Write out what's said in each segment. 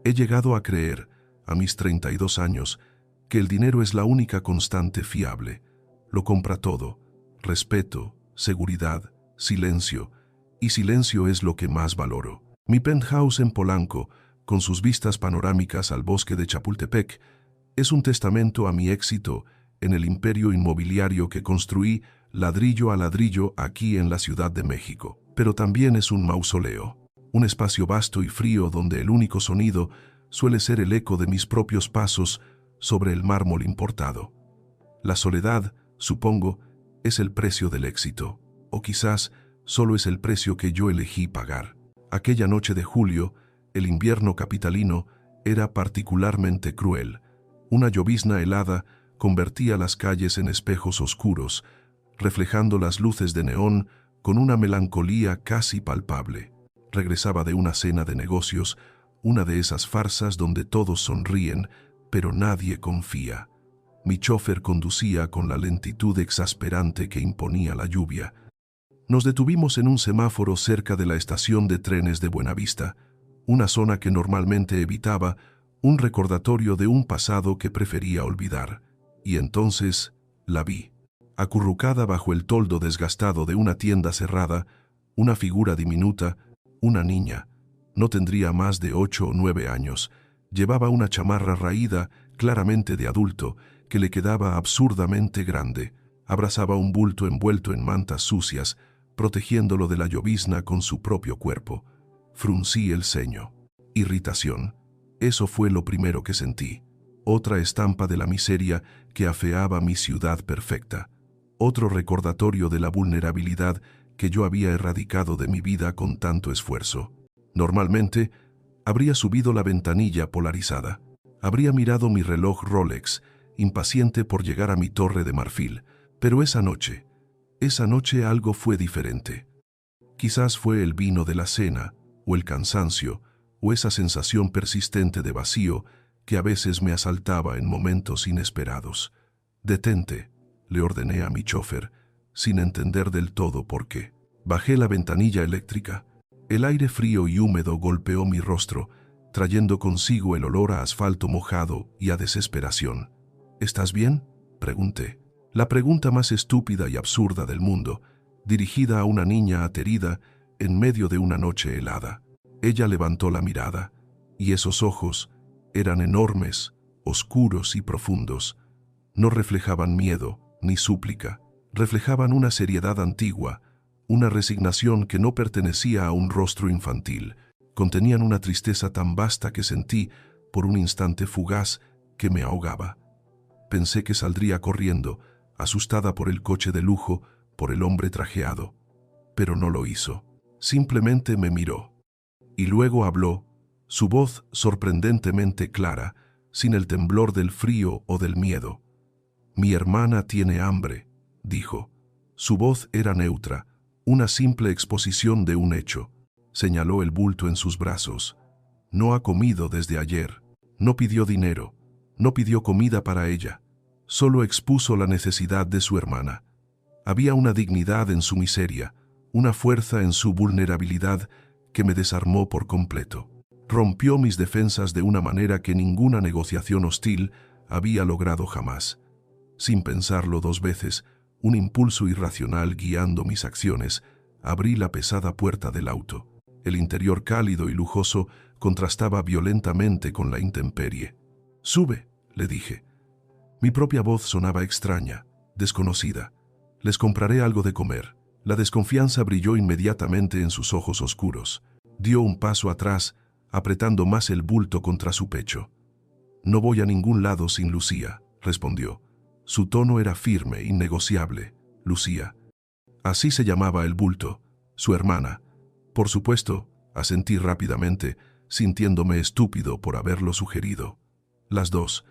He llegado a creer, a mis 32 años, que el dinero es la única constante fiable. Lo compra todo: respeto, seguridad, silencio, y silencio es lo que más valoro. Mi penthouse en Polanco, con sus vistas panorámicas al bosque de Chapultepec, es un testamento a mi éxito en el imperio inmobiliario que construí ladrillo a ladrillo aquí en la Ciudad de México. Pero también es un mausoleo, un espacio vasto y frío donde el único sonido suele ser el eco de mis propios pasos sobre el mármol importado. La soledad, supongo, es el precio del éxito, o quizás solo es el precio que yo elegí pagar. Aquella noche de julio, el invierno capitalino era particularmente cruel. Una llovizna helada convertía las calles en espejos oscuros, reflejando las luces de neón con una melancolía casi palpable. Regresaba de una cena de negocios, una de esas farsas donde todos sonríen, pero nadie confía. Mi chofer conducía con la lentitud exasperante que imponía la lluvia. Nos detuvimos en un semáforo cerca de la estación de trenes de Buenavista, una zona que normalmente evitaba, un recordatorio de un pasado que prefería olvidar. Y entonces la vi. Acurrucada bajo el toldo desgastado de una tienda cerrada, una figura diminuta, una niña. No tendría más de 8 o 9 años. Llevaba una chamarra raída, claramente de adulto, que le quedaba absurdamente grande. Abrazaba un bulto envuelto en mantas sucias, protegiéndolo de la llovizna con su propio cuerpo. Fruncí el ceño. Irritación. Eso fue lo primero que sentí. Otra estampa de la miseria que afeaba mi ciudad perfecta. Otro recordatorio de la vulnerabilidad que yo había erradicado de mi vida con tanto esfuerzo. Normalmente, habría subido la ventanilla polarizada. Habría mirado mi reloj Rolex, impaciente por llegar a mi torre de marfil. Pero esa noche algo fue diferente. Quizás fue el vino de la cena, o el cansancio, o esa sensación persistente de vacío que a veces me asaltaba en momentos inesperados. «Detente», le ordené a mi chofer, sin entender del todo por qué. Bajé la ventanilla eléctrica. El aire frío y húmedo golpeó mi rostro, trayendo consigo el olor a asfalto mojado y a desesperación. «¿Estás bien?», pregunté. La pregunta más estúpida y absurda del mundo, dirigida a una niña aterida en medio de una noche helada. Ella levantó la mirada, y esos ojos eran enormes, oscuros y profundos. No reflejaban miedo ni súplica, reflejaban una seriedad antigua, una resignación que no pertenecía a un rostro infantil. Contenían una tristeza tan vasta que sentí, por un instante fugaz, que me ahogaba. Pensé que saldría corriendo, asustada por el coche de lujo, por el hombre trajeado. Pero no lo hizo. Simplemente me miró. Y luego habló, su voz sorprendentemente clara, sin el temblor del frío o del miedo. «Mi hermana tiene hambre», dijo. Su voz era neutra, una simple exposición de un hecho. Señaló el bulto en sus brazos. «No ha comido desde ayer. No pidió dinero. No pidió comida para ella. Solo expuso la necesidad de su hermana». Había una dignidad en su miseria, una fuerza en su vulnerabilidad que me desarmó por completo. Rompió mis defensas de una manera que ninguna negociación hostil había logrado jamás. Sin pensarlo 2 veces, un impulso irracional guiando mis acciones, abrí la pesada puerta del auto. El interior cálido y lujoso contrastaba violentamente con la intemperie. «Sube», le dije. Mi propia voz sonaba extraña, desconocida. «Les compraré algo de comer». La desconfianza brilló inmediatamente en sus ojos oscuros. Dio un paso atrás, apretando más el bulto contra su pecho. «No voy a ningún lado sin Lucía», respondió. Su tono era firme, innegociable. Lucía. Así se llamaba el bulto, su hermana. Por supuesto, asentí rápidamente, sintiéndome estúpido por haberlo sugerido. «Las dos.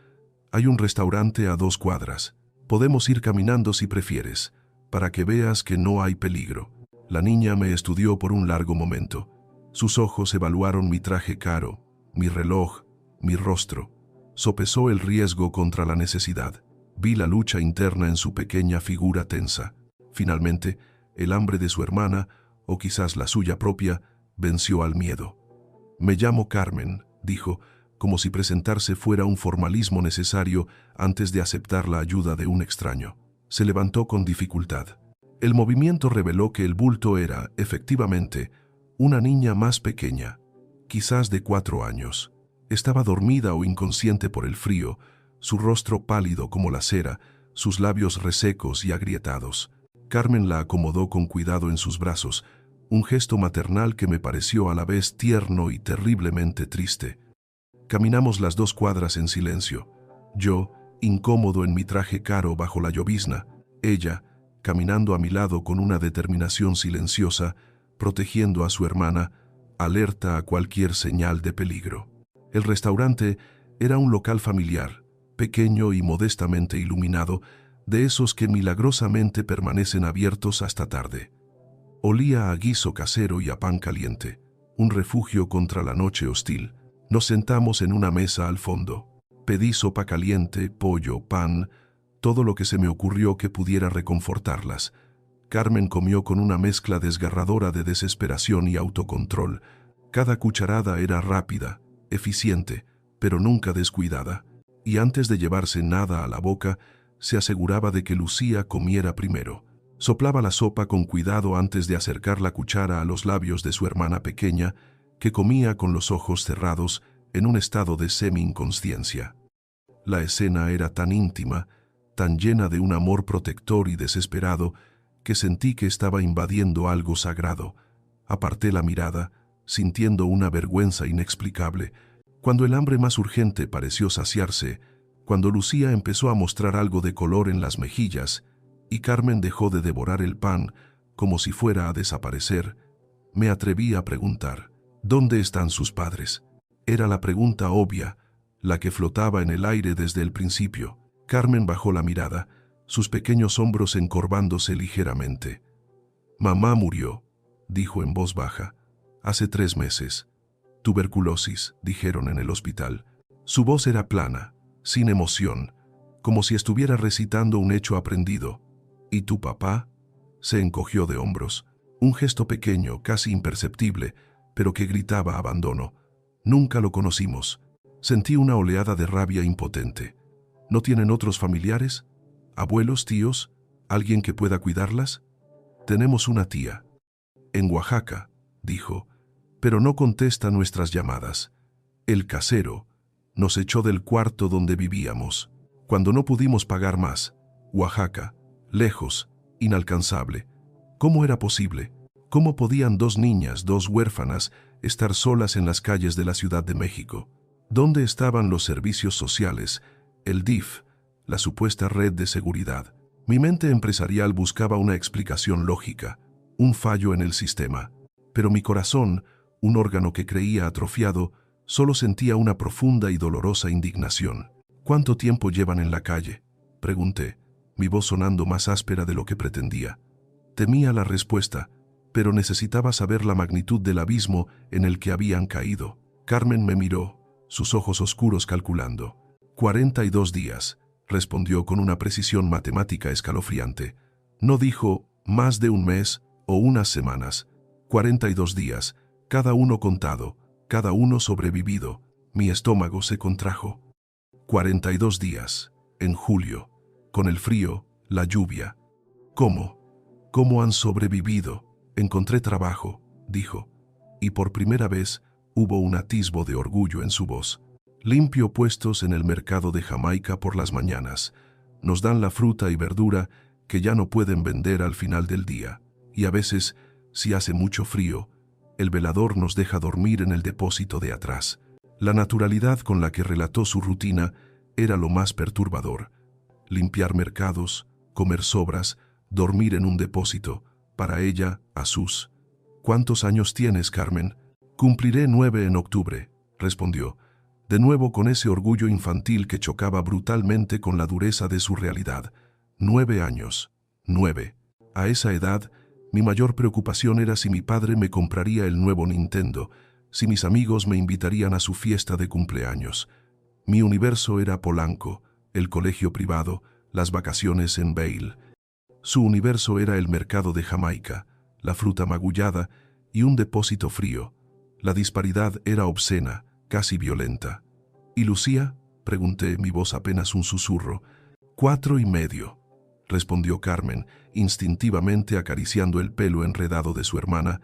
Hay un restaurante a 2 cuadras. Podemos ir caminando si prefieres, para que veas que no hay peligro». La niña me estudió por un largo momento. Sus ojos evaluaron mi traje caro, mi reloj, mi rostro. Sopesó el riesgo contra la necesidad. Vi la lucha interna en su pequeña figura tensa. Finalmente, el hambre de su hermana, o quizás la suya propia, venció al miedo. «Me llamo Carmen», dijo, como si presentarse fuera un formalismo necesario antes de aceptar la ayuda de un extraño. Se levantó con dificultad. El movimiento reveló que el bulto era, efectivamente, una niña más pequeña, quizás de 4 años. Estaba dormida o inconsciente por el frío, su rostro pálido como la cera, sus labios resecos y agrietados. Carmen la acomodó con cuidado en sus brazos, un gesto maternal que me pareció a la vez tierno y terriblemente triste. Caminamos las 2 cuadras en silencio. Yo, incómodo en mi traje caro bajo la llovizna, ella, caminando a mi lado con una determinación silenciosa, protegiendo a su hermana, alerta a cualquier señal de peligro. El restaurante era un local familiar, pequeño y modestamente iluminado, de esos que milagrosamente permanecen abiertos hasta tarde. Olía a guiso casero y a pan caliente, un refugio contra la noche hostil. Nos sentamos en una mesa al fondo. Pedí sopa caliente, pollo, pan, todo lo que se me ocurrió que pudiera reconfortarlas. Carmen comió con una mezcla desgarradora de desesperación y autocontrol. Cada cucharada era rápida, eficiente, pero nunca descuidada. Y antes de llevarse nada a la boca, se aseguraba de que Lucía comiera primero. Soplaba la sopa con cuidado antes de acercar la cuchara a los labios de su hermana pequeña, que comía con los ojos cerrados en un estado de semi-inconsciencia. La escena era tan íntima, tan llena de un amor protector y desesperado, que sentí que estaba invadiendo algo sagrado. Aparté la mirada, sintiendo una vergüenza inexplicable. Cuando el hambre más urgente pareció saciarse, cuando Lucía empezó a mostrar algo de color en las mejillas, y Carmen dejó de devorar el pan como si fuera a desaparecer, me atreví a preguntar, ¿dónde están sus padres? Era la pregunta obvia, la que flotaba en el aire desde el principio. Carmen bajó la mirada, sus pequeños hombros encorvándose ligeramente. «Mamá murió», dijo en voz baja, «hace 3 meses. Tuberculosis», dijeron en el hospital. Su voz era plana, sin emoción, como si estuviera recitando un hecho aprendido. «¿Y tu papá?» Se encogió de hombros, un gesto pequeño, casi imperceptible, pero que gritaba abandono. «Nunca lo conocimos». Sentí una oleada de rabia impotente. ¿No tienen otros familiares? ¿Abuelos, tíos? ¿Alguien que pueda cuidarlas? Tenemos una tía. En Oaxaca, dijo, pero no contesta nuestras llamadas. El casero nos echó del cuarto donde vivíamos. Cuando no pudimos pagar más, Oaxaca, lejos, inalcanzable. ¿Cómo era posible? ¿Cómo podían 2 niñas, 2 huérfanas, estar solas en las calles de la Ciudad de México? ¿Dónde estaban los servicios sociales, el DIF, la supuesta red de seguridad? Mi mente empresarial buscaba una explicación lógica, un fallo en el sistema. Pero mi corazón, un órgano que creía atrofiado, solo sentía una profunda y dolorosa indignación. ¿Cuánto tiempo llevan en la calle?, pregunté, mi voz sonando más áspera de lo que pretendía. Temía la respuesta, pero necesitaba saber la magnitud del abismo en el que habían caído. Carmen me miró, sus ojos oscuros calculando. 42 días, respondió con una precisión matemática escalofriante. No dijo más de 1 mes o unas semanas. 42 días, cada uno contado, cada uno sobrevivido. Mi estómago se contrajo. 42 días, en julio, con el frío, la lluvia. ¿Cómo? ¿Cómo han sobrevivido? Encontré trabajo, dijo, y por primera vez hubo un atisbo de orgullo en su voz. Limpio puestos en el mercado de Jamaica por las mañanas. Nos dan la fruta y verdura que ya no pueden vender al final del día. Y a veces, si hace mucho frío, el velador nos deja dormir en el depósito de atrás. La naturalidad con la que relató su rutina era lo más perturbador. Limpiar mercados, comer sobras, dormir en un depósito. Para ella, Asus. ¿Cuántos años tienes, Carmen? Cumpliré 9 en octubre, respondió, de nuevo con ese orgullo infantil que chocaba brutalmente con la dureza de su realidad. 9 años. 9. A esa edad, mi mayor preocupación era si mi padre me compraría el nuevo Nintendo, si mis amigos me invitarían a su fiesta de cumpleaños. Mi universo era Polanco, el colegio privado, las vacaciones en Vail. Su universo era el mercado de Jamaica, la fruta magullada y un depósito frío. La disparidad era obscena, casi violenta. ¿Y Lucía?, pregunté, mi voz apenas un susurro. 4:30, respondió Carmen, instintivamente acariciando el pelo enredado de su hermana,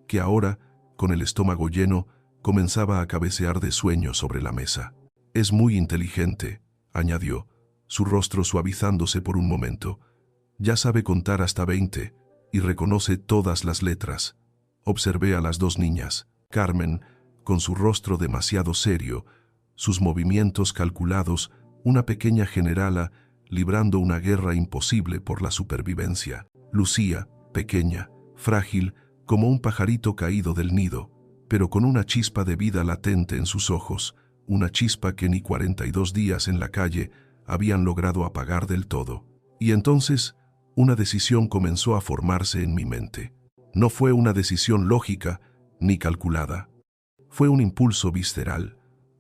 que ahora, con el estómago lleno, comenzaba a cabecear de sueño sobre la mesa. Es muy inteligente, añadió, su rostro suavizándose por un momento. Ya sabe contar hasta 20 y reconoce todas las letras. Observé a las dos niñas, Carmen, con su rostro demasiado serio, sus movimientos calculados, una pequeña generala librando una guerra imposible por la supervivencia. Lucía, pequeña, frágil, como un pajarito caído del nido, pero con una chispa de vida latente en sus ojos, una chispa que ni 42 días en la calle habían logrado apagar del todo. Y entonces, una decisión comenzó a formarse en mi mente. No fue una decisión lógica ni calculada. Fue un impulso visceral,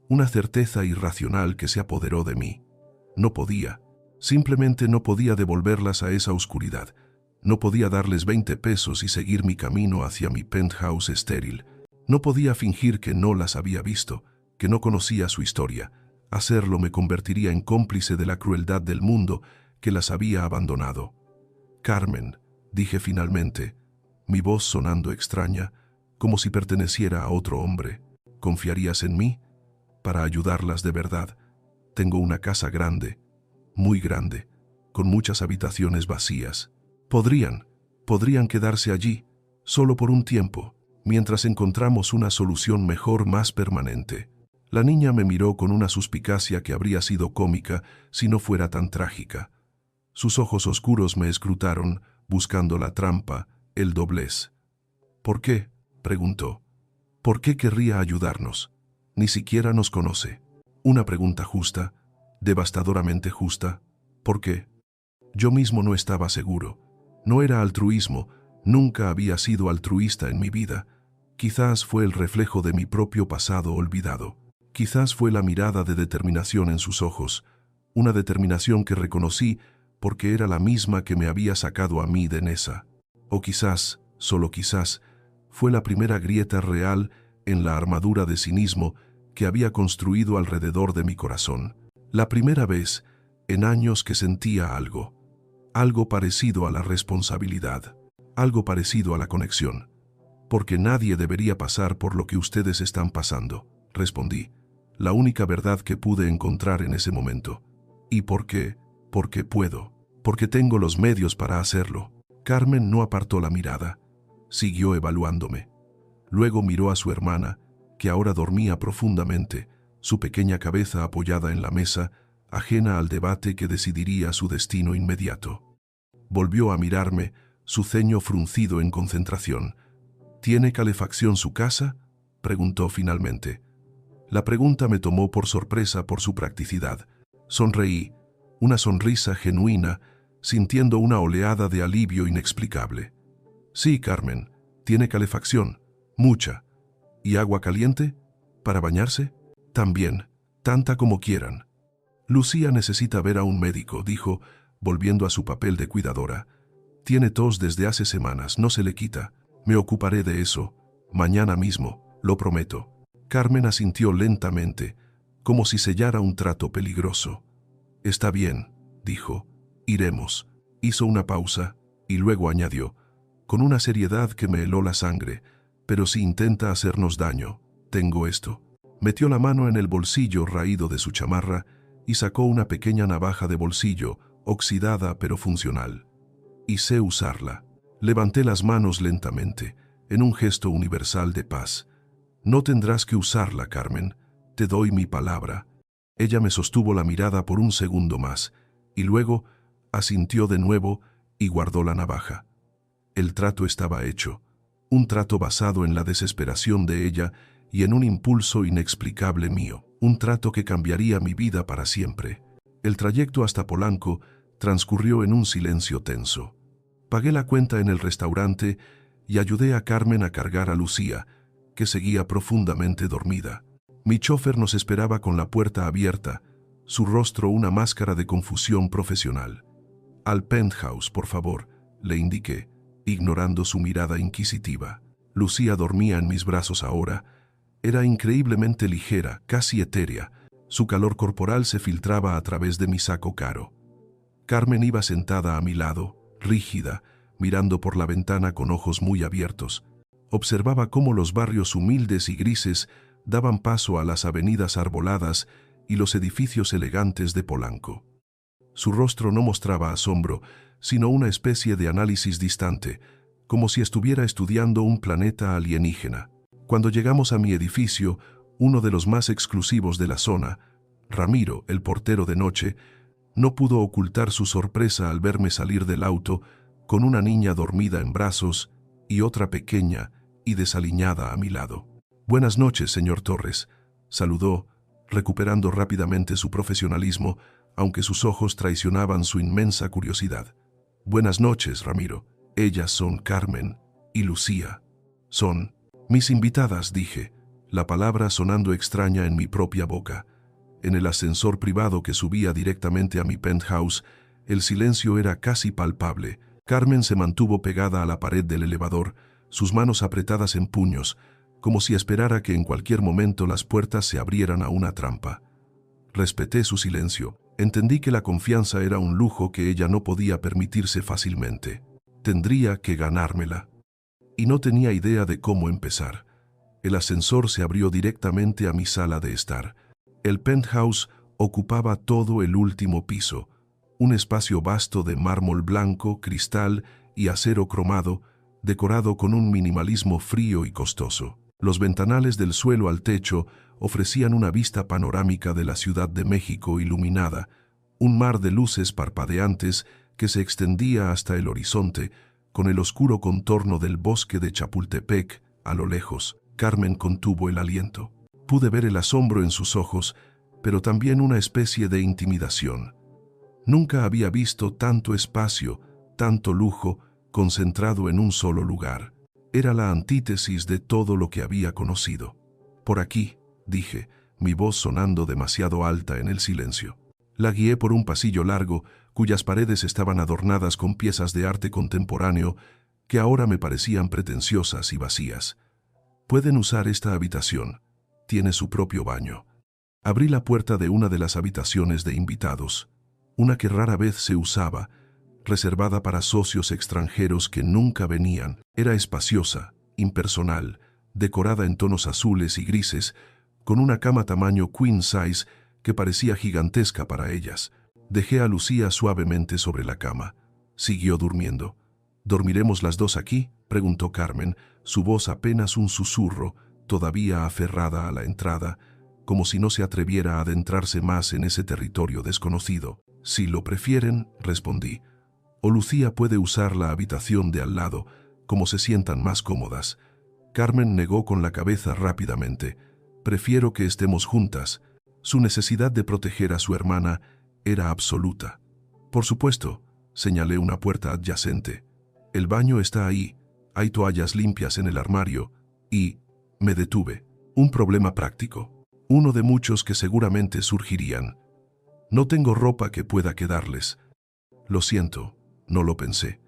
una certeza irracional que se apoderó de mí. No podía, simplemente no podía devolverlas a esa oscuridad. No podía darles 20 pesos y seguir mi camino hacia mi penthouse estéril. No podía fingir que no las había visto, que no conocía su historia. Hacerlo me convertiría en cómplice de la crueldad del mundo que las había abandonado. Carmen, dije finalmente, mi voz sonando extraña, como si perteneciera a otro hombre. ¿Confiarías en mí? Para ayudarlas de verdad. Tengo una casa grande, muy grande, con muchas habitaciones vacías. Podrían quedarse allí, solo por un tiempo, mientras encontramos una solución mejor, más permanente. La niña me miró con una suspicacia que habría sido cómica si no fuera tan trágica. Sus ojos oscuros me escrutaron, buscando la trampa, el doblez. ¿Por qué?, preguntó. ¿Por qué querría ayudarnos? Ni siquiera nos conoce. Una pregunta justa, devastadoramente justa. ¿Por qué? Yo mismo no estaba seguro. No era altruismo, nunca había sido altruista en mi vida. Quizás fue el reflejo de mi propio pasado olvidado. Quizás fue la mirada de determinación en sus ojos, una determinación que reconocí porque era la misma que me había sacado a mí de Nesa. O quizás, solo quizás, fue la primera grieta real en la armadura de cinismo que había construido alrededor de mi corazón. La primera vez en años que sentía algo parecido a la responsabilidad, algo parecido a la conexión. Porque nadie debería pasar por lo que ustedes están pasando, respondí, la única verdad que pude encontrar en ese momento. ¿Y por qué? Porque puedo, porque tengo los medios para hacerlo. Carmen no apartó la mirada, siguió evaluándome. Luego miró a su hermana, que ahora dormía profundamente, su pequeña cabeza apoyada en la mesa, ajena al debate que decidiría su destino inmediato. Volvió a mirarme, su ceño fruncido en concentración. ¿Tiene calefacción su casa?, preguntó finalmente. La pregunta me tomó por sorpresa por su practicidad. Sonreí, una sonrisa genuina, sintiendo una oleada de alivio inexplicable. Sí, Carmen, tiene calefacción, mucha. ¿Y agua caliente? ¿Para bañarse? También, tanta como quieran. Lucía necesita ver a un médico, dijo, volviendo a su papel de cuidadora. Tiene tos desde hace semanas, no se le quita. Me ocuparé de eso, mañana mismo, lo prometo. Carmen asintió lentamente, como si sellara un trato peligroso. Está bien, dijo, iremos. Hizo una pausa y luego añadió, con una seriedad que me heló la sangre, pero si intenta hacernos daño, tengo esto. Metió la mano en el bolsillo raído de su chamarra y sacó una pequeña navaja de bolsillo, oxidada pero funcional. Y sé usarla. Levanté las manos lentamente, en un gesto universal de paz. No tendrás que usarla, Carmen. Te doy mi palabra. Ella me sostuvo la mirada por un segundo más, y luego asintió de nuevo y guardó la navaja. El trato estaba hecho, un trato basado en la desesperación de ella y en un impulso inexplicable mío, un trato que cambiaría mi vida para siempre. El trayecto hasta Polanco transcurrió en un silencio tenso. Pagué la cuenta en el restaurante y ayudé a Carmen a cargar a Lucía, que seguía profundamente dormida. Mi chofer nos esperaba con la puerta abierta, su rostro una máscara de confusión profesional. Al penthouse, por favor, le indiqué, ignorando su mirada inquisitiva. Lucía dormía en mis brazos ahora. Era increíblemente ligera, casi etérea. Su calor corporal se filtraba a través de mi saco caro. Carmen iba sentada a mi lado, rígida, mirando por la ventana con ojos muy abiertos. Observaba cómo los barrios humildes y grises daban paso a las avenidas arboladas y los edificios elegantes de Polanco. Su rostro no mostraba asombro, sino una especie de análisis distante, como si estuviera estudiando un planeta alienígena. Cuando llegamos a mi edificio, uno de los más exclusivos de la zona, Ramiro, el portero de noche, no pudo ocultar su sorpresa al verme salir del auto con una niña dormida en brazos y otra pequeña y desaliñada a mi lado. «Buenas noches, señor Torres», saludó, recuperando rápidamente su profesionalismo, aunque sus ojos traicionaban su inmensa curiosidad. «Buenas noches, Ramiro. Ellas son Carmen y Lucía. Son mis invitadas», dije, la palabra sonando extraña en mi propia boca. En el ascensor privado que subía directamente a mi penthouse, el silencio era casi palpable. Carmen se mantuvo pegada a la pared del elevador, sus manos apretadas en puños, como si esperara que en cualquier momento las puertas se abrieran a una trampa. Respeté su silencio. Entendí que la confianza era un lujo que ella no podía permitirse fácilmente. Tendría que ganármela. Y no tenía idea de cómo empezar. El ascensor se abrió directamente a mi sala de estar. El penthouse ocupaba todo el último piso, un espacio vasto de mármol blanco, cristal y acero cromado, decorado con un minimalismo frío y costoso. Los ventanales del suelo al techo ofrecían una vista panorámica de la Ciudad de México iluminada, un mar de luces parpadeantes que se extendía hasta el horizonte, con el oscuro contorno del bosque de Chapultepec a lo lejos. Carmen contuvo el aliento. Pude ver el asombro en sus ojos, pero también una especie de intimidación. Nunca había visto tanto espacio, tanto lujo, concentrado en un solo lugar. Era la antítesis de todo lo que había conocido. «Por aquí», dije, mi voz sonando demasiado alta en el silencio. La guié por un pasillo largo, cuyas paredes estaban adornadas con piezas de arte contemporáneo que ahora me parecían pretenciosas y vacías. «Pueden usar esta habitación. Tiene su propio baño». Abrí la puerta de una de las habitaciones de invitados, una que rara vez se usaba, reservada para socios extranjeros que nunca venían. Era espaciosa, impersonal, decorada en tonos azules y grises, con una cama tamaño queen size que parecía gigantesca para ellas. Dejé a Lucía suavemente sobre la cama. Siguió durmiendo. «¿Dormiremos las dos aquí?», preguntó Carmen, su voz apenas un susurro, todavía aferrada a la entrada, como si no se atreviera a adentrarse más en ese territorio desconocido. «Si lo prefieren», respondí. «O Lucía puede usar la habitación de al lado, como se sientan más cómodas». Carmen negó con la cabeza rápidamente. «Prefiero que estemos juntas». Su necesidad de proteger a su hermana era absoluta. «Por supuesto», señalé una puerta adyacente. «El baño está ahí, hay toallas limpias en el armario y...» Me detuve. Un problema práctico. Uno de muchos que seguramente surgirían. «No tengo ropa que pueda quedarles». «Lo siento, no lo pensé».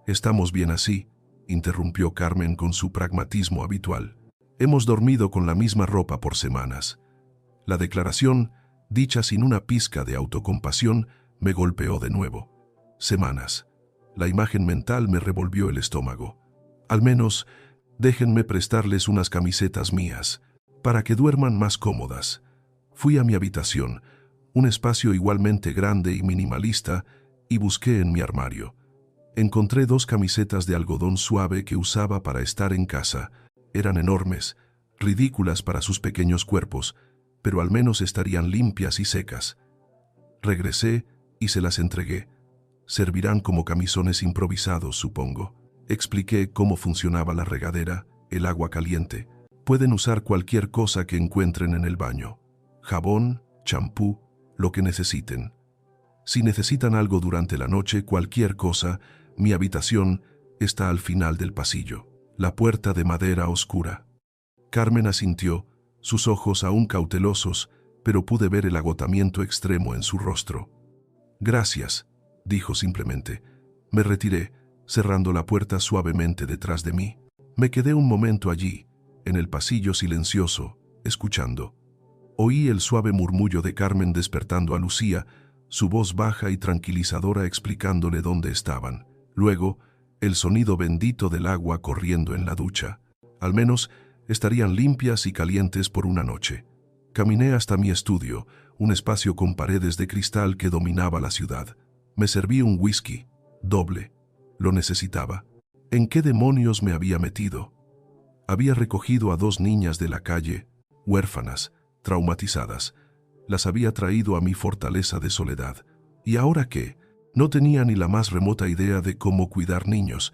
«Estamos bien así», interrumpió Carmen con su pragmatismo habitual. «Hemos dormido con la misma ropa por semanas». La declaración, dicha sin una pizca de autocompasión, me golpeó de nuevo. Semanas. La imagen mental me revolvió el estómago. «Al menos, déjenme prestarles unas camisetas mías, para que duerman más cómodas». Fui a mi habitación, un espacio igualmente grande y minimalista, y busqué en mi armario. Encontré 2 camisetas de algodón suave que usaba para estar en casa. Eran enormes, ridículas para sus pequeños cuerpos, pero al menos estarían limpias y secas. Regresé y se las entregué. «Servirán como camisones improvisados, supongo». Expliqué cómo funcionaba la regadera, el agua caliente. «Pueden usar cualquier cosa que encuentren en el baño. Jabón, champú, lo que necesiten. Si necesitan algo durante la noche, cualquier cosa, mi habitación está al final del pasillo. La puerta de madera oscura». Carmen asintió, sus ojos aún cautelosos, pero pude ver el agotamiento extremo en su rostro. «Gracias», dijo simplemente. Me retiré, cerrando la puerta suavemente detrás de mí. Me quedé un momento allí, en el pasillo silencioso, escuchando. Oí el suave murmullo de Carmen despertando a Lucía, su voz baja y tranquilizadora explicándole dónde estaban. Luego, el sonido bendito del agua corriendo en la ducha. Al menos, estarían limpias y calientes por una noche. Caminé hasta mi estudio, un espacio con paredes de cristal que dominaba la ciudad. Me serví un whisky, doble. Lo necesitaba. ¿En qué demonios me había metido? Había recogido a 2 niñas de la calle, huérfanas, traumatizadas. Las había traído a mi fortaleza de soledad. ¿Y ahora qué? No tenía ni la más remota idea de cómo cuidar niños.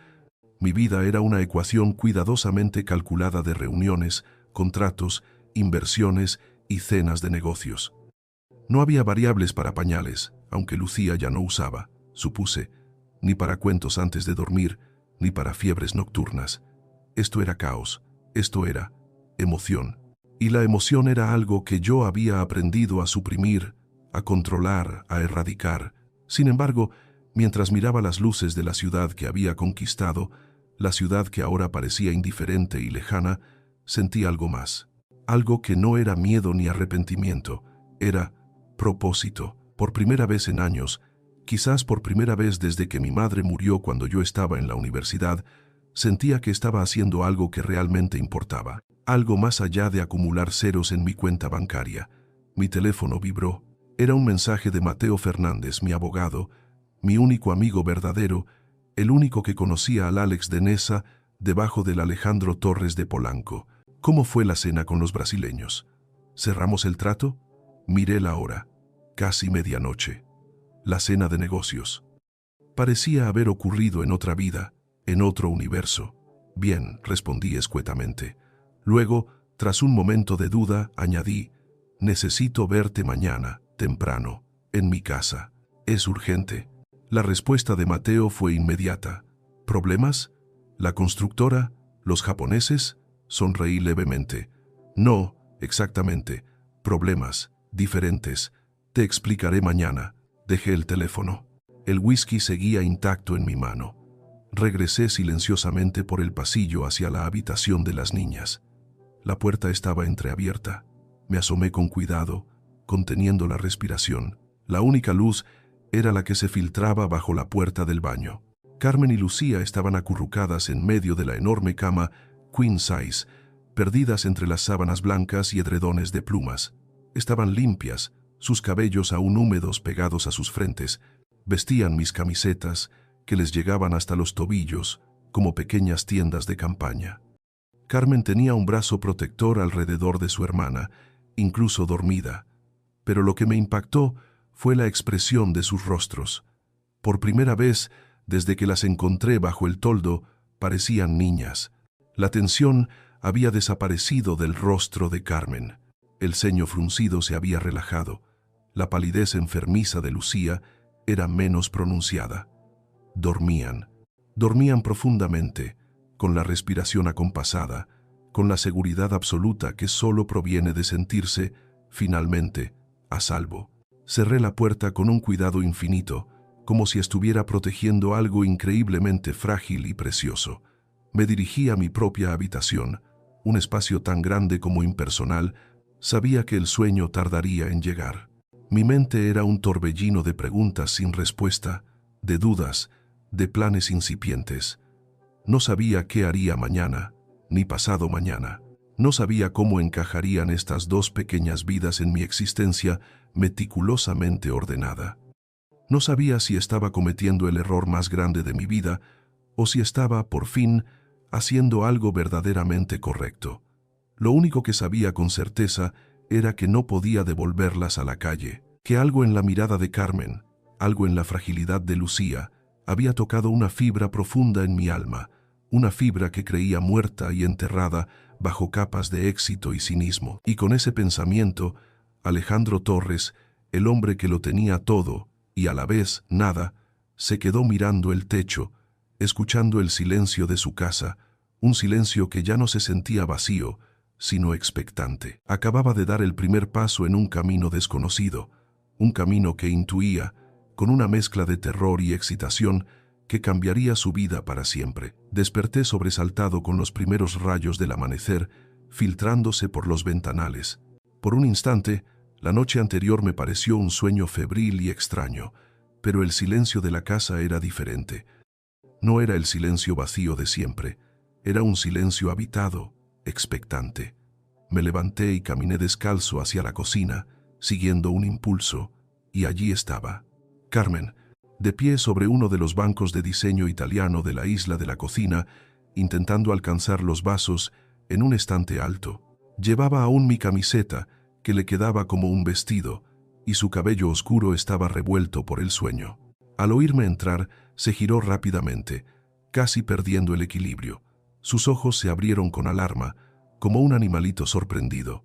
Mi vida era una ecuación cuidadosamente calculada de reuniones, contratos, inversiones y cenas de negocios. No había variables para pañales, aunque Lucía ya no usaba, supuse, ni para cuentos antes de dormir, ni para fiebres nocturnas. Esto era caos, esto era emoción. Y la emoción era algo que yo había aprendido a suprimir, a controlar, a erradicar. Sin embargo, mientras miraba las luces de la ciudad que había conquistado, la ciudad que ahora parecía indiferente y lejana, sentí algo más. Algo que no era miedo ni arrepentimiento, era propósito. Por primera vez en años, quizás por primera vez desde que mi madre murió cuando yo estaba en la universidad, sentía que estaba haciendo algo que realmente importaba. Algo más allá de acumular ceros en mi cuenta bancaria. Mi teléfono vibró. Era un mensaje de Mateo Fernández, mi abogado, mi único amigo verdadero, el único que conocía al Alex de Nesa debajo del Alejandro Torres de Polanco. ¿Cómo fue la cena con los brasileños? ¿Cerramos el trato? Miré la hora. Casi medianoche. La cena de negocios. Parecía haber ocurrido en otra vida, en otro universo. Bien, respondí escuetamente. Luego, tras un momento de duda, añadí, necesito verte mañana, temprano, en mi casa. Es urgente. La respuesta de Mateo fue inmediata. ¿Problemas? ¿La constructora? ¿Los japoneses? Sonreí levemente. No, exactamente. Problemas, diferentes. Te explicaré mañana. Dejé el teléfono. El whisky seguía intacto en mi mano. Regresé silenciosamente por el pasillo hacia la habitación de las niñas. La puerta estaba entreabierta. Me asomé con cuidado, conteniendo la respiración. La única luz era la que se filtraba bajo la puerta del baño. Carmen y Lucía estaban acurrucadas en medio de la enorme cama queen size, perdidas entre las sábanas blancas y edredones de plumas. Estaban limpias, sus cabellos aún húmedos pegados a sus frentes. Vestían mis camisetas, que les llegaban hasta los tobillos, como pequeñas tiendas de campaña. Carmen tenía un brazo protector alrededor de su hermana, incluso dormida, pero lo que me impactó fue la expresión de sus rostros. Por primera vez, desde que las encontré bajo el toldo, parecían niñas. La tensión había desaparecido del rostro de Carmen. El ceño fruncido se había relajado. La palidez enfermiza de Lucía era menos pronunciada. Dormían profundamente, con la respiración acompasada, con la seguridad absoluta que solo proviene de sentirse, finalmente, a salvo. Cerré la puerta con un cuidado infinito, como si estuviera protegiendo algo increíblemente frágil y precioso. Me dirigí a mi propia habitación, un espacio tan grande como impersonal. Sabía que el sueño tardaría en llegar. Mi mente era un torbellino de preguntas sin respuesta, de dudas, de planes incipientes. No sabía qué haría mañana, ni pasado mañana. No sabía cómo encajarían estas 2 pequeñas vidas en mi existencia meticulosamente ordenada. No sabía si estaba cometiendo el error más grande de mi vida o si estaba, por fin, haciendo algo verdaderamente correcto. Lo único que sabía con certeza era que no podía devolverlas a la calle, que algo en la mirada de Carmen, algo en la fragilidad de Lucía, había tocado una fibra profunda en mi alma, una fibra que creía muerta y enterrada bajo capas de éxito y cinismo. Y con ese pensamiento, Alejandro Torres, el hombre que lo tenía todo y a la vez nada, se quedó mirando el techo, escuchando el silencio de su casa, un silencio que ya no se sentía vacío, sino expectante. Acababa de dar el primer paso en un camino desconocido, un camino que intuía, con una mezcla de terror y excitación, que cambiaría su vida para siempre. Desperté sobresaltado con los primeros rayos del amanecer, filtrándose por los ventanales. Por un instante, la noche anterior me pareció un sueño febril y extraño, pero el silencio de la casa era diferente. No era el silencio vacío de siempre, era un silencio habitado, expectante. Me levanté y caminé descalzo hacia la cocina, siguiendo un impulso, y allí estaba Carmen, de pie sobre uno de los bancos de diseño italiano de la isla de la cocina, intentando alcanzar los vasos en un estante alto. Llevaba aún mi camiseta, que le quedaba como un vestido, y su cabello oscuro estaba revuelto por el sueño. Al oírme entrar, se giró rápidamente, casi perdiendo el equilibrio. Sus ojos se abrieron con alarma, como un animalito sorprendido.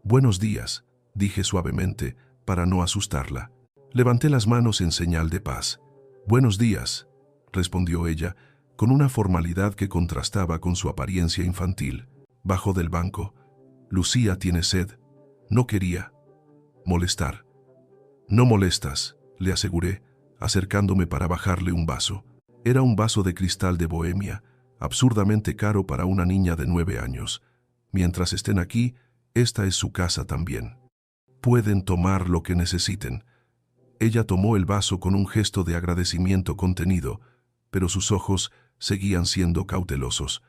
«Buenos días», dije suavemente, para no asustarla. Levanté las manos en señal de paz. «Buenos días», respondió ella, con una formalidad que contrastaba con su apariencia infantil. Bajó del banco. «Lucía tiene sed». No quería molestar. «No molestas», le aseguré, acercándome para bajarle un vaso. Era un vaso de cristal de Bohemia, absurdamente caro para una niña de 9 años. Mientras estén aquí, esta es su casa también. Pueden tomar lo que necesiten. Ella tomó el vaso con un gesto de agradecimiento contenido, pero sus ojos seguían siendo cautelosos.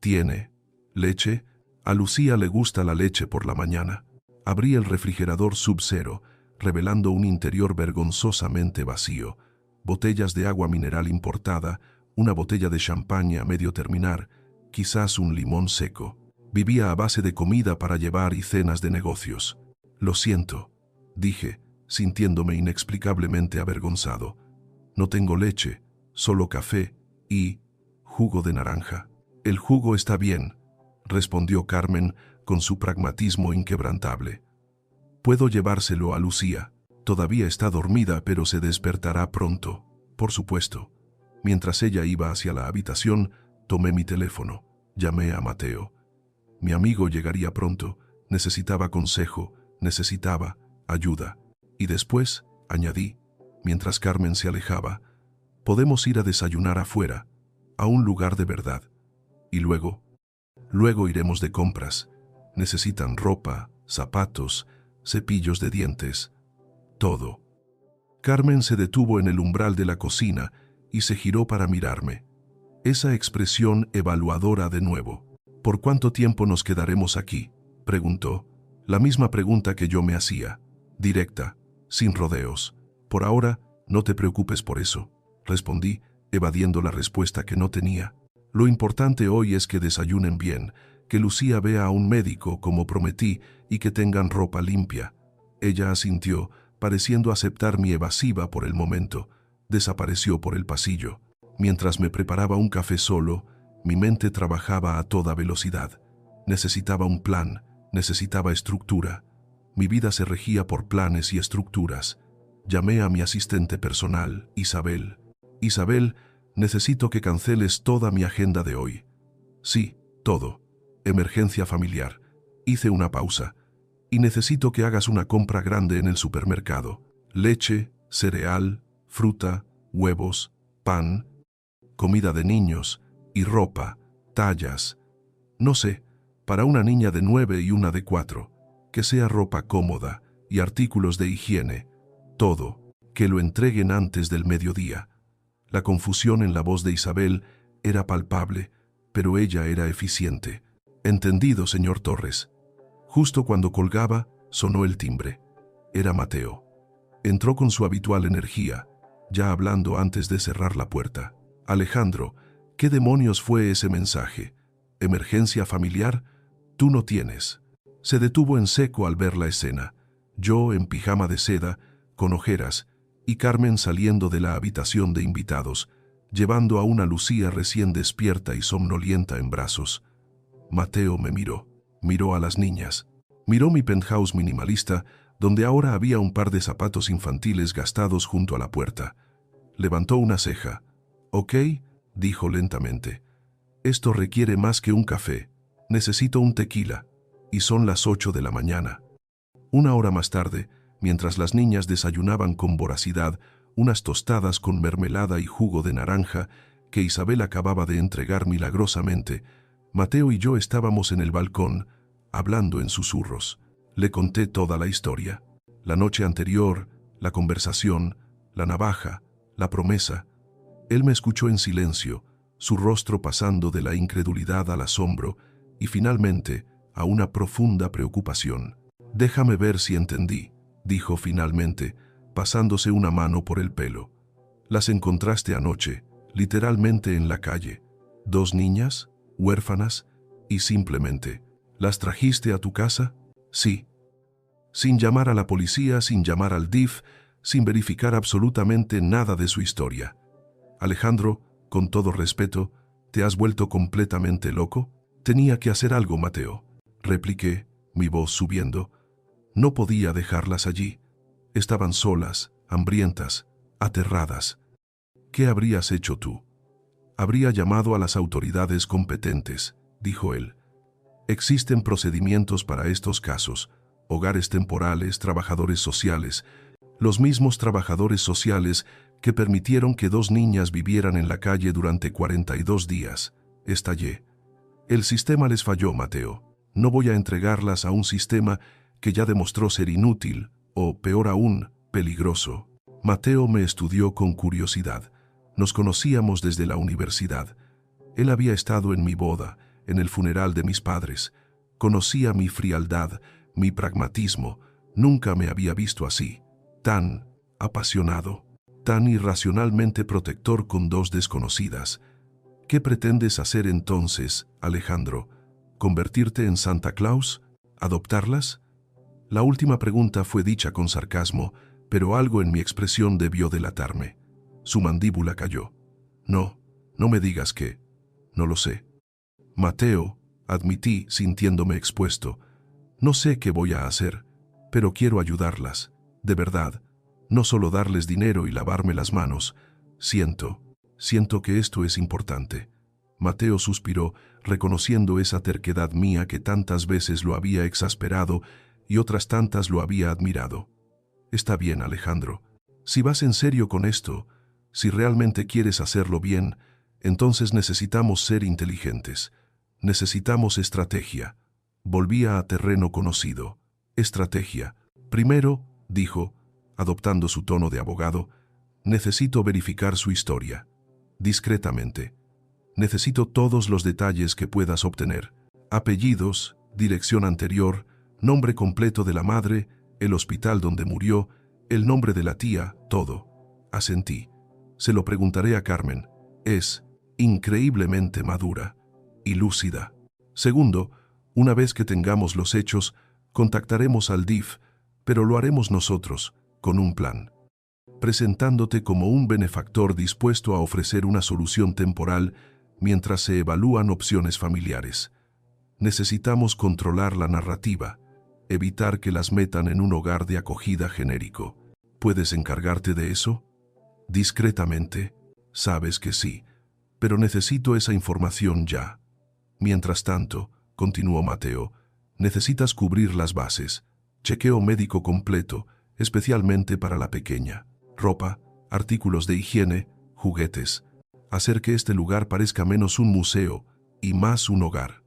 «¿Tiene leche? A Lucía le gusta la leche por la mañana». Abrí el refrigerador Sub-Zero, revelando un interior vergonzosamente vacío. Botellas de agua mineral importada, una botella de champaña a medio terminar, quizás un limón seco. Vivía a base de comida para llevar y cenas de negocios. «Lo siento», dije, sintiéndome inexplicablemente avergonzado. «No tengo leche, solo café y jugo de naranja». «El jugo está bien», respondió Carmen con su pragmatismo inquebrantable. «Puedo llevárselo a Lucía. Todavía está dormida, pero se despertará pronto». Por supuesto. Mientras ella iba hacia la habitación, tomé mi teléfono. Llamé a Mateo. Mi amigo llegaría pronto. Necesitaba consejo, necesitaba ayuda. Y después, añadí, mientras Carmen se alejaba, «podemos ir a desayunar afuera, a un lugar de verdad. Y luego iremos de compras. Necesitan ropa, zapatos, cepillos de dientes, todo». Carmen se detuvo en el umbral de la cocina y se giró para mirarme. Esa expresión evaluadora de nuevo. «¿Por cuánto tiempo nos quedaremos aquí?», preguntó. La misma pregunta que yo me hacía, directa, sin rodeos. «Por ahora, no te preocupes por eso», respondí, evadiendo la respuesta que no tenía. «Lo importante hoy es que desayunen bien, que Lucía vea a un médico como prometí y que tengan ropa limpia». Ella asintió, pareciendo aceptar mi evasiva por el momento. Desapareció por el pasillo. Mientras me preparaba un café solo, mi mente trabajaba a toda velocidad. Necesitaba un plan, necesitaba estructura. Mi vida se regía por planes y estructuras. Llamé a mi asistente personal, Isabel. «Isabel, necesito que canceles toda mi agenda de hoy». «Sí, todo. Emergencia familiar». Hice una pausa. «Y necesito que hagas una compra grande en el supermercado. Leche, cereal, fruta, huevos, pan, comida de niños y ropa, tallas. No sé, para una niña de 9 y una de 4. Que sea ropa cómoda y artículos de higiene. Todo. Que lo entreguen antes del mediodía». La confusión en la voz de Isabel era palpable, pero ella era eficiente. «Entendido, señor Torres». Justo cuando colgaba, sonó el timbre. Era Mateo. Entró con su habitual energía, ya hablando antes de cerrar la puerta. «Alejandro, ¿qué demonios fue ese mensaje? ¿Emergencia familiar? Tú no tienes». Se detuvo en seco al ver la escena. Yo en pijama de seda, con ojeras, y Carmen saliendo de la habitación de invitados, llevando a una Lucía recién despierta y somnolienta en brazos. Mateo me miró a las niñas, miró mi penthouse minimalista, donde ahora había un par de zapatos infantiles gastados junto a la puerta. Levantó una ceja. «Ok», dijo lentamente. «Esto requiere más que un café. Necesito un tequila. Y son las 8 de la mañana». Una hora más tarde, mientras las niñas desayunaban con voracidad unas tostadas con mermelada y jugo de naranja que Isabel acababa de entregar milagrosamente, Mateo y yo estábamos en el balcón, hablando en susurros. Le conté toda la historia. La noche anterior, la conversación, la navaja, la promesa. Él me escuchó en silencio, su rostro pasando de la incredulidad al asombro y finalmente a una profunda preocupación. «Déjame ver si entendí», dijo finalmente, pasándose una mano por el pelo. «Las encontraste anoche, literalmente en la calle. 2 niñas, huérfanas, y simplemente, ¿las trajiste a tu casa?» «Sí». Sin llamar a la policía, sin llamar al DIF, sin verificar absolutamente nada de su historia. «Alejandro, con todo respeto, ¿te has vuelto completamente loco?» «Tenía que hacer algo, Mateo», repliqué, mi voz subiendo. «No podía dejarlas allí. Estaban solas, hambrientas, aterradas. ¿Qué habrías hecho tú?» «Habría llamado a las autoridades competentes», dijo él. «Existen procedimientos para estos casos, hogares temporales, trabajadores sociales, los mismos trabajadores sociales que permitieron que 2 niñas vivieran en la calle durante 42 días. Estallé. El sistema les falló, Mateo. No voy a entregarlas a un sistema que ya demostró ser inútil, o peor aún, peligroso». Mateo me estudió con curiosidad. Nos conocíamos desde la universidad. Él había estado en mi boda, en el funeral de mis padres. Conocía mi frialdad, mi pragmatismo. Nunca me había visto así, tan apasionado, tan irracionalmente protector con 2 desconocidas. «¿Qué pretendes hacer entonces, Alejandro? ¿Convertirte en Santa Claus? ¿Adoptarlas?» La última pregunta fue dicha con sarcasmo, pero algo en mi expresión debió delatarme. Su mandíbula cayó. «No, no me digas que. No lo sé». «Mateo», admití, sintiéndome expuesto, «no sé qué voy a hacer, pero quiero ayudarlas, de verdad, no solo darles dinero y lavarme las manos. Siento que esto es importante». Mateo suspiró, reconociendo esa terquedad mía que tantas veces lo había exasperado y otras tantas lo había admirado. «Está bien, Alejandro. Si vas en serio con esto, si realmente quieres hacerlo bien, entonces necesitamos ser inteligentes. Necesitamos estrategia». Volvía a terreno conocido. «Estrategia. Primero», dijo, adoptando su tono de abogado, «necesito verificar su historia. Discretamente. Necesito todos los detalles que puedas obtener. Apellidos, dirección anterior, nombre completo de la madre, el hospital donde murió, el nombre de la tía, todo». Asentí. «Se lo preguntaré a Carmen. Es increíblemente madura y lúcida. Segundo, una vez que tengamos los hechos, contactaremos al DIF, pero lo haremos nosotros, con un plan, presentándote como un benefactor dispuesto a ofrecer una solución temporal mientras se evalúan opciones familiares. Necesitamos controlar la narrativa, evitar que las metan en un hogar de acogida genérico. ¿Puedes encargarte de eso?» «Discretamente, sabes que sí, pero necesito esa información ya. Mientras tanto», continuó Mateo, «necesitas cubrir las bases. Chequeo médico completo, especialmente para la pequeña. Ropa, artículos de higiene, juguetes. Hacer que este lugar parezca menos un museo y más un hogar».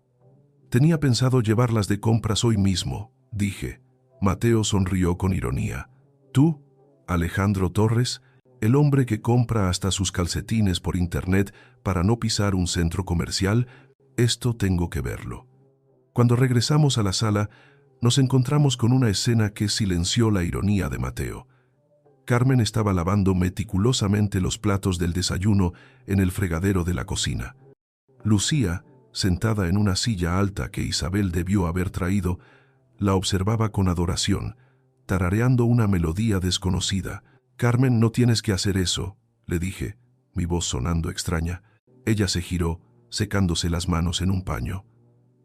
«Tenía pensado llevarlas de compras hoy mismo», dije. Mateo sonrió con ironía. «¿Tú, Alejandro Torres, el hombre que compra hasta sus calcetines por internet para no pisar un centro comercial? Esto tengo que verlo». Cuando regresamos a la sala, nos encontramos con una escena que silenció la ironía de Mateo. Carmen estaba lavando meticulosamente los platos del desayuno en el fregadero de la cocina. Lucía, sentada en una silla alta que Isabel debió haber traído, la observaba con adoración, tarareando una melodía desconocida. «Carmen, no tienes que hacer eso», le dije, mi voz sonando extraña. Ella se giró, secándose las manos en un paño.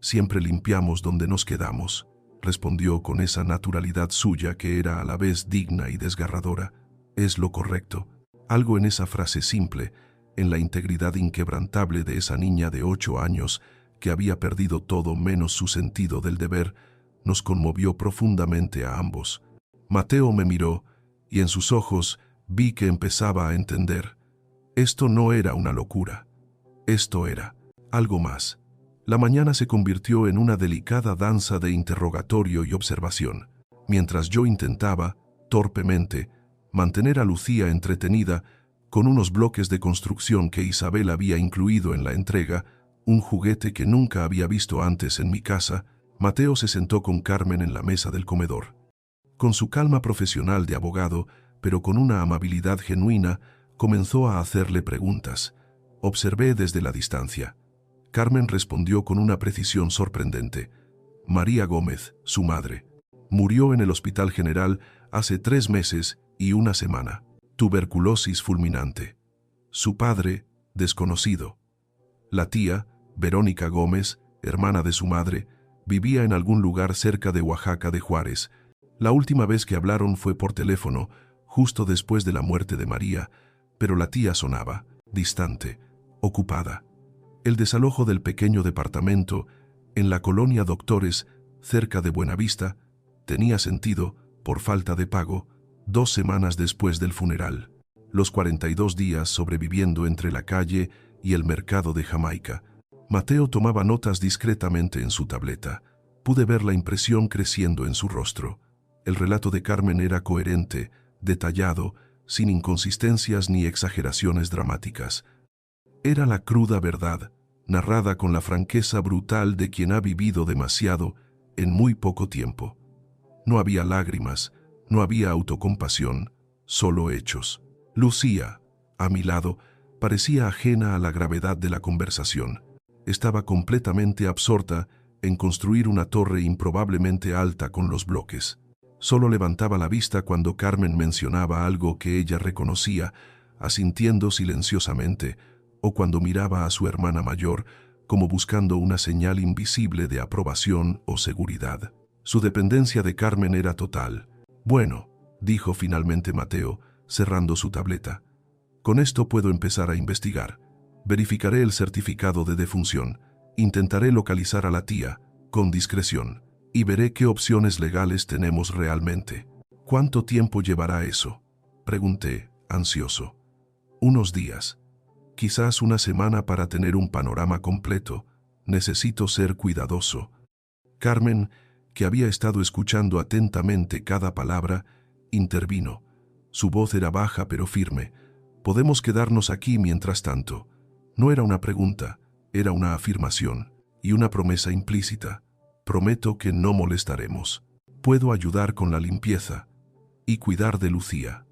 «Siempre limpiamos donde nos quedamos», respondió con esa naturalidad suya que era a la vez digna y desgarradora. «Es lo correcto». Algo en esa frase simple, en la integridad inquebrantable de esa niña de 8 años que había perdido todo menos su sentido del deber, nos conmovió profundamente a ambos. Mateo me miró y en sus ojos vi que empezaba a entender. Esto no era una locura. Esto era algo más. La mañana se convirtió en una delicada danza de interrogatorio y observación. Mientras yo intentaba, torpemente, mantener a Lucía entretenida con unos bloques de construcción que Isabel había incluido en la entrega, un juguete que nunca había visto antes en mi casa, Mateo se sentó con Carmen en la mesa del comedor. Con su calma profesional de abogado, pero con una amabilidad genuina, comenzó a hacerle preguntas. Observé desde la distancia. Carmen respondió con una precisión sorprendente. María Gómez, su madre, murió en el Hospital General hace 3 meses y 1 semana. Tuberculosis fulminante. Su padre, desconocido. La tía, Verónica Gómez, hermana de su madre, vivía en algún lugar cerca de Oaxaca de Juárez. La última vez que hablaron fue por teléfono, justo después de la muerte de María, pero la tía sonaba, distante, ocupada. El desalojo del pequeño departamento, en la colonia Doctores, cerca de Buenavista, tenía sentido, por falta de pago, 2 semanas después del funeral. Los 42 días sobreviviendo entre la calle y el mercado de Jamaica. Mateo tomaba notas discretamente en su tableta. Pude ver la impresión creciendo en su rostro. El relato de Carmen era coherente, detallado, sin inconsistencias ni exageraciones dramáticas. Era la cruda verdad, narrada con la franqueza brutal de quien ha vivido demasiado en muy poco tiempo. No había lágrimas, no había autocompasión, solo hechos. Lucía, a mi lado, parecía ajena a la gravedad de la conversación. Estaba completamente absorta en construir una torre improbablemente alta con los bloques. Solo levantaba la vista cuando Carmen mencionaba algo que ella reconocía, asintiendo silenciosamente, o cuando miraba a su hermana mayor, como buscando una señal invisible de aprobación o seguridad. Su dependencia de Carmen era total. Bueno, dijo finalmente Mateo, cerrando su tableta. Con esto puedo empezar a investigar. Verificaré el certificado de defunción. Intentaré localizar a la tía, con discreción, y veré qué opciones legales tenemos realmente. ¿Cuánto tiempo llevará eso?, pregunté, ansioso. Unos días. Quizás 1 semana para tener un panorama completo. Necesito ser cuidadoso. Carmen, que había estado escuchando atentamente cada palabra, intervino. Su voz era baja pero firme. Podemos quedarnos aquí mientras tanto. No era una pregunta, era una afirmación y una promesa implícita. Prometo que no molestaremos. Puedo ayudar con la limpieza y cuidar de Lucía.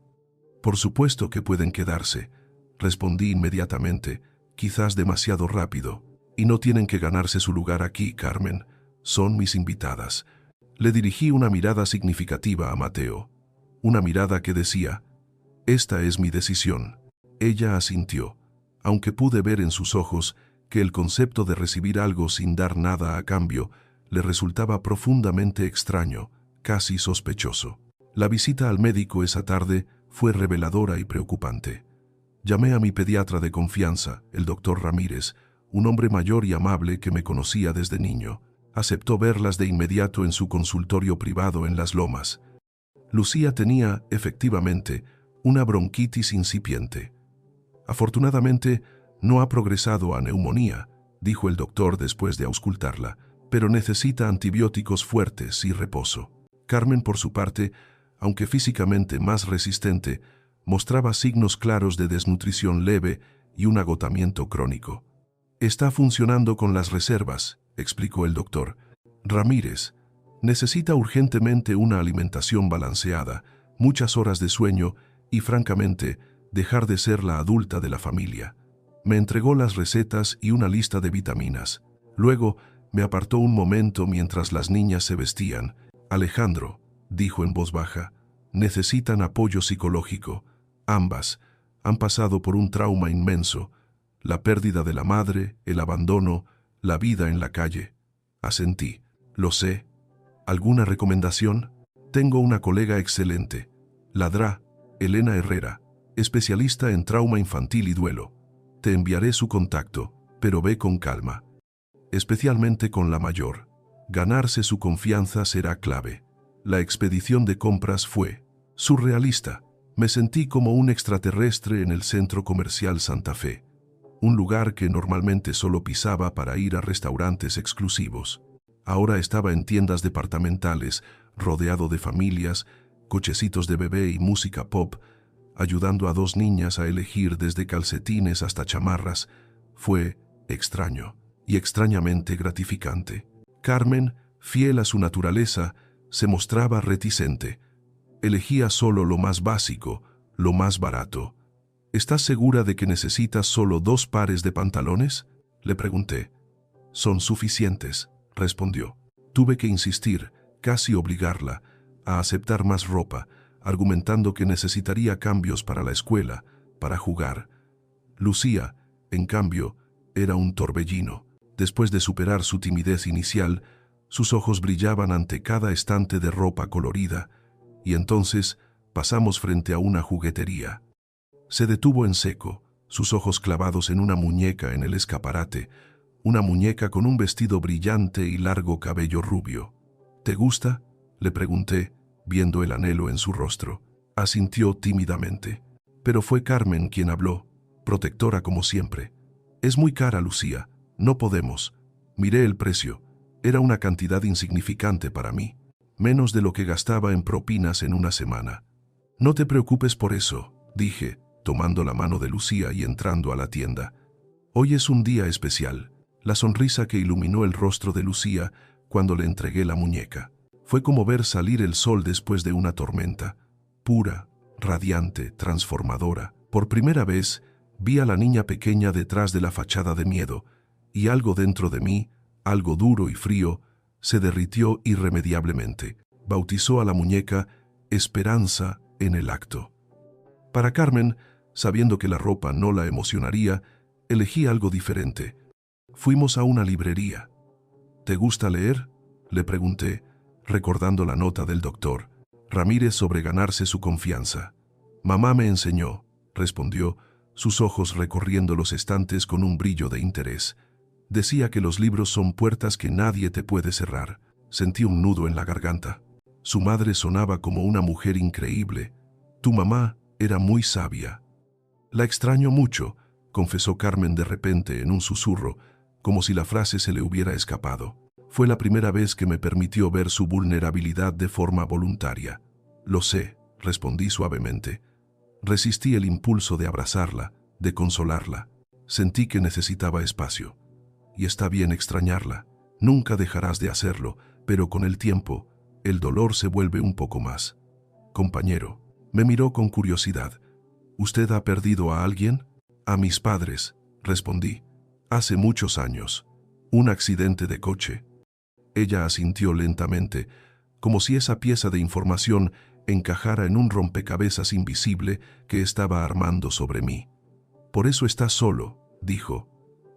Por supuesto que pueden quedarse, respondí inmediatamente, quizás demasiado rápido. Y no tienen que ganarse su lugar aquí, Carmen. Son mis invitadas. Le dirigí una mirada significativa a Mateo. Una mirada que decía, esta es mi decisión. Ella asintió, aunque pude ver en sus ojos que el concepto de recibir algo sin dar nada a cambio le resultaba profundamente extraño, casi sospechoso. La visita al médico esa tarde fue reveladora y preocupante. Llamé a mi pediatra de confianza, el doctor Ramírez, un hombre mayor y amable que me conocía desde niño. Aceptó verlas de inmediato en su consultorio privado en Las Lomas. Lucía tenía, efectivamente, una bronquitis incipiente. Afortunadamente, no ha progresado a neumonía, dijo el doctor después de auscultarla, pero necesita antibióticos fuertes y reposo. Carmen, por su parte, aunque físicamente más resistente, mostraba signos claros de desnutrición leve y un agotamiento crónico. Está funcionando con las reservas, explicó el doctor. Ramírez, necesita urgentemente una alimentación balanceada, muchas horas de sueño y, francamente, dejar de ser la adulta de la familia. Me entregó las recetas y una lista de vitaminas. Luego, me apartó un momento mientras las niñas se vestían. Alejandro, dijo en voz baja, necesitan apoyo psicológico. Ambas han pasado por un trauma inmenso, la pérdida de la madre, el abandono, la vida en la calle. Asentí. Lo sé. ¿Alguna recomendación? Tengo una colega excelente, la DRA, Elena Herrera, especialista en trauma infantil y duelo. Te enviaré su contacto, pero ve con calma. Especialmente con la mayor. Ganarse su confianza será clave. La expedición de compras fue surrealista. Me sentí como un extraterrestre en el centro comercial Santa Fe. un lugar que normalmente solo pisaba para ir a restaurantes exclusivos. Ahora estaba en tiendas departamentales, rodeado de familias, cochecitos de bebé y música pop, ayudando a 2 niñas a elegir desde calcetines hasta chamarras. Fue extraño y extrañamente gratificante. Carmen, fiel a su naturaleza, se mostraba reticente. Elegía solo lo más básico, lo más barato. ¿Estás segura de que necesitas solo 2 pares de pantalones?, le pregunté. Son suficientes, respondió. Tuve que insistir, casi obligarla, a aceptar más ropa, argumentando que necesitaría cambios para la escuela, para jugar. Lucía, en cambio, era un torbellino. Después de superar su timidez inicial, sus ojos brillaban ante cada estante de ropa colorida, y entonces pasamos frente a una juguetería. Se detuvo en seco, sus ojos clavados en una muñeca en el escaparate, una muñeca con un vestido brillante y largo cabello rubio. ¿Te gusta?, le pregunté, viendo el anhelo en su rostro. Asintió tímidamente. Pero fue Carmen quien habló, protectora como siempre. Es muy cara, Lucía. No podemos. Miré el precio. Era una cantidad insignificante para mí. Menos de lo que gastaba en propinas en una semana. No te preocupes por eso, dije, tomando la mano de Lucía y entrando a la tienda. Hoy es un día especial. La sonrisa que iluminó el rostro de Lucía cuando le entregué la muñeca. Fue como ver salir el sol después de una tormenta. Pura, radiante, transformadora. Por primera vez, vi a la niña pequeña detrás de la fachada de miedo, y algo dentro de mí, algo duro y frío, se derritió irremediablemente. Bautizó a la muñeca Esperanza en el acto. Para Carmen, sabiendo que la ropa no la emocionaría, elegí algo diferente. Fuimos a una librería. ¿Te gusta leer?, le pregunté, recordando la nota del doctor Ramírez sobre ganarse su confianza. Mamá me enseñó, respondió, sus ojos recorriendo los estantes con un brillo de interés. Decía que los libros son puertas que nadie te puede cerrar. Sentí un nudo en la garganta. Su madre sonaba como una mujer increíble. Tu mamá era muy sabia. La extraño mucho, confesó Carmen de repente en un susurro, como si la frase se le hubiera escapado. Fue la primera vez que me permitió ver su vulnerabilidad de forma voluntaria. Lo sé, respondí suavemente. Resistí el impulso de abrazarla, de consolarla. Sentí que necesitaba espacio. Y está bien extrañarla. Nunca dejarás de hacerlo, pero con el tiempo, el dolor se vuelve un poco más. Compañero, me miró con curiosidad. ¿Usted ha perdido a alguien? A mis padres, respondí. Hace muchos años. Un accidente de coche. Ella asintió lentamente, como si esa pieza de información encajara en un rompecabezas invisible que estaba armando sobre mí. Por eso estás solo, dijo.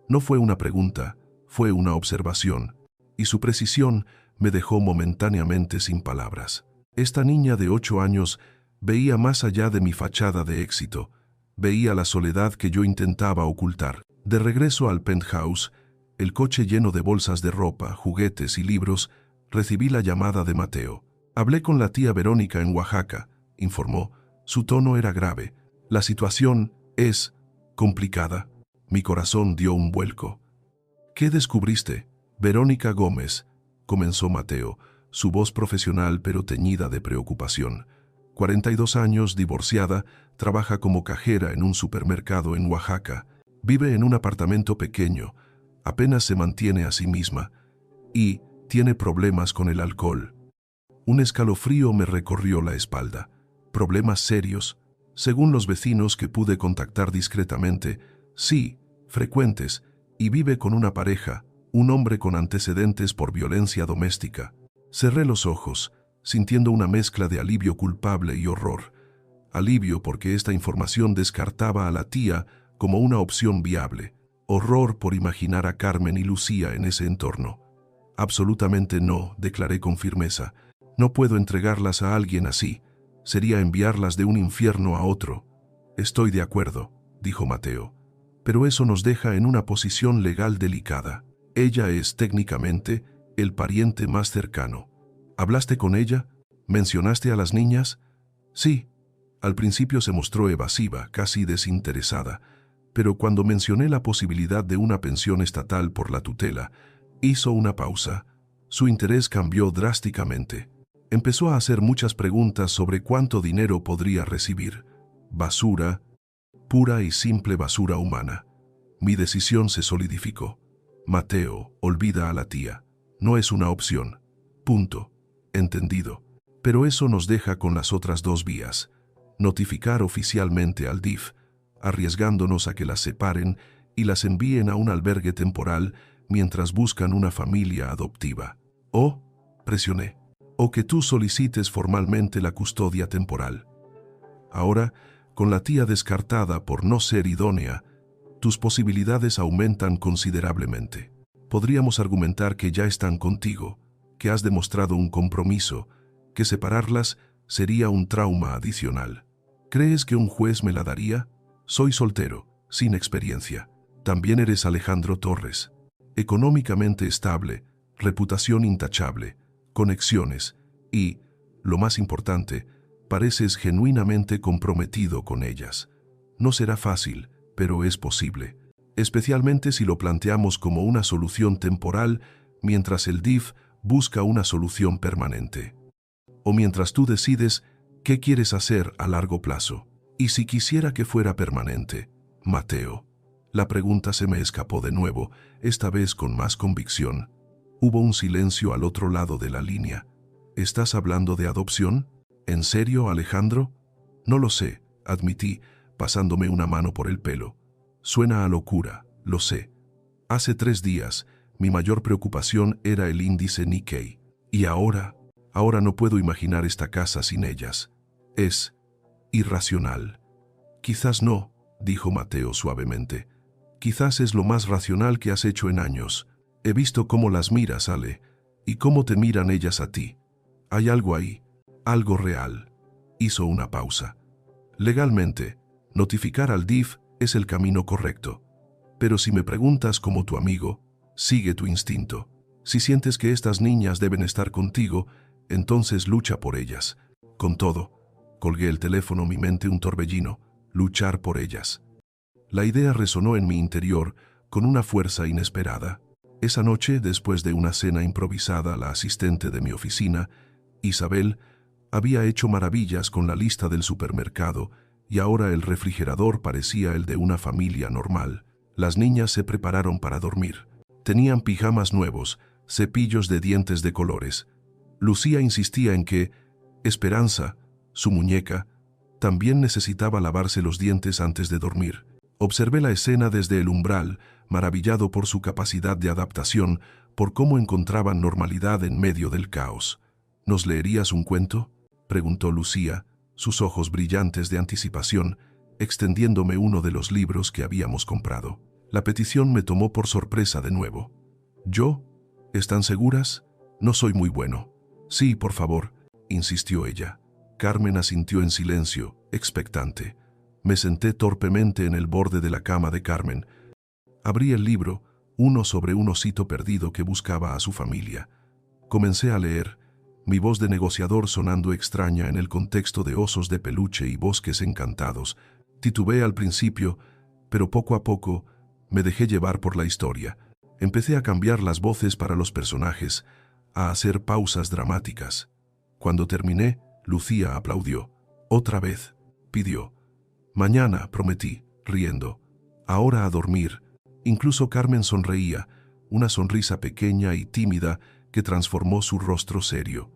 No fue una pregunta, fue una observación, y su precisión me dejó momentáneamente sin palabras. Esta niña de 8 años veía más allá de mi fachada de éxito, veía la soledad que yo intentaba ocultar. De regreso al penthouse, el coche lleno de bolsas de ropa, juguetes y libros, recibí la llamada de Mateo. Hablé con la tía Verónica en Oaxaca, informó. Su tono era grave. La situación es complicada. Mi corazón dio un vuelco. ¿Qué descubriste? Verónica Gómez, comenzó Mateo, su voz profesional pero teñida de preocupación. 42 años, divorciada, trabaja como cajera en un supermercado en Oaxaca. Vive en un apartamento pequeño, apenas se mantiene a sí misma y tiene problemas con el alcohol. Un escalofrío me recorrió la espalda. Problemas serios, según los vecinos que pude contactar discretamente, sí, frecuentes, y vive con una pareja, un hombre con antecedentes por violencia doméstica. Cerré los ojos, sintiendo una mezcla de alivio culpable y horror. Alivio porque esta información descartaba a la tía como una opción viable. Horror por imaginar a Carmen y Lucía en ese entorno. Absolutamente no, declaré con firmeza. No puedo entregarlas a alguien así. Sería enviarlas de un infierno a otro. Estoy de acuerdo, dijo Mateo. Pero eso nos deja en una posición legal delicada. Ella es, técnicamente, el pariente más cercano. ¿Hablaste con ella? ¿Mencionaste a las niñas? Sí. Al principio se mostró evasiva, casi desinteresada. pero cuando mencioné la posibilidad de una pensión estatal por la tutela, hizo una pausa. Su interés cambió drásticamente. Empezó a hacer muchas preguntas sobre cuánto dinero podría recibir. Basura, pura y simple basura humana. Mi decisión se solidificó. Mateo, olvida a la tía. No es una opción. Punto. Entendido. Pero eso nos deja con las otras dos vías. Notificar oficialmente al DIF, arriesgándonos a que las separen y las envíen a un albergue temporal mientras buscan una familia adoptiva. O, presioné, o que tú solicites formalmente la custodia temporal. Ahora, con la tía descartada por no ser idónea, tus posibilidades aumentan considerablemente. Podríamos argumentar que ya están contigo, que has demostrado un compromiso, que separarlas sería un trauma adicional. ¿Crees que un juez me la daría? Soy soltero, sin experiencia. También eres Alejandro Torres. Económicamente estable, reputación intachable, conexiones y, lo más importante, pareces genuinamente comprometido con ellas. No será fácil, pero es posible, especialmente si lo planteamos como una solución temporal mientras el DIF busca una solución permanente. O mientras tú decides qué quieres hacer a largo plazo. Y si quisiera que fuera permanente, Mateo. La pregunta se me escapó de nuevo, esta vez con más convicción. Hubo un silencio al otro lado de la línea. ¿Estás hablando de adopción? ¿En serio, Alejandro? No lo sé, admití, pasándome una mano por el pelo. Suena a locura, lo sé. Hace 3 días, mi mayor preocupación era el índice Nikkei. Y ahora no puedo imaginar esta casa sin ellas. Es irracional. Quizás no, dijo Mateo suavemente. Quizás es lo más racional que has hecho en años. He visto cómo las miras, Ale, y cómo te miran ellas a ti. Hay algo ahí, algo real. Hizo una pausa. Legalmente, notificar al DIF es el camino correcto. Pero si me preguntas como tu amigo, sigue tu instinto. Si sientes que estas niñas deben estar contigo, entonces lucha por ellas. Con todo, colgué el teléfono, mi mente un torbellino, luchar por ellas. La idea resonó en mi interior con una fuerza inesperada. Esa noche, después de una cena improvisada, la asistente de mi oficina, Isabel, había hecho maravillas con la lista del supermercado y ahora el refrigerador parecía el de una familia normal. Las niñas se prepararon para dormir. Tenían pijamas nuevos, cepillos de dientes de colores. Lucía insistía en que Esperanza, su muñeca, también necesitaba lavarse los dientes antes de dormir. Observé la escena desde el umbral, maravillado por su capacidad de adaptación, por cómo encontraban normalidad en medio del caos. ¿Nos leerías un cuento?, preguntó Lucía, sus ojos brillantes de anticipación, extendiéndome uno de los libros que habíamos comprado. La petición me tomó por sorpresa de nuevo. ¿Yo? ¿Están seguras? No soy muy bueno. Sí, por favor, insistió ella. Carmen asintió en silencio, expectante. Me senté torpemente en el borde de la cama de Carmen. Abrí el libro, uno sobre un osito perdido que buscaba a su familia. Comencé a leer, mi voz de negociador sonando extraña en el contexto de osos de peluche y bosques encantados. Titubeé al principio, pero poco a poco me dejé llevar por la historia. Empecé a cambiar las voces para los personajes, a hacer pausas dramáticas. Cuando terminé, Lucía aplaudió. Otra vez, pidió. Mañana, prometí, riendo. Ahora a dormir. Incluso Carmen sonreía, una sonrisa pequeña y tímida que transformó su rostro serio.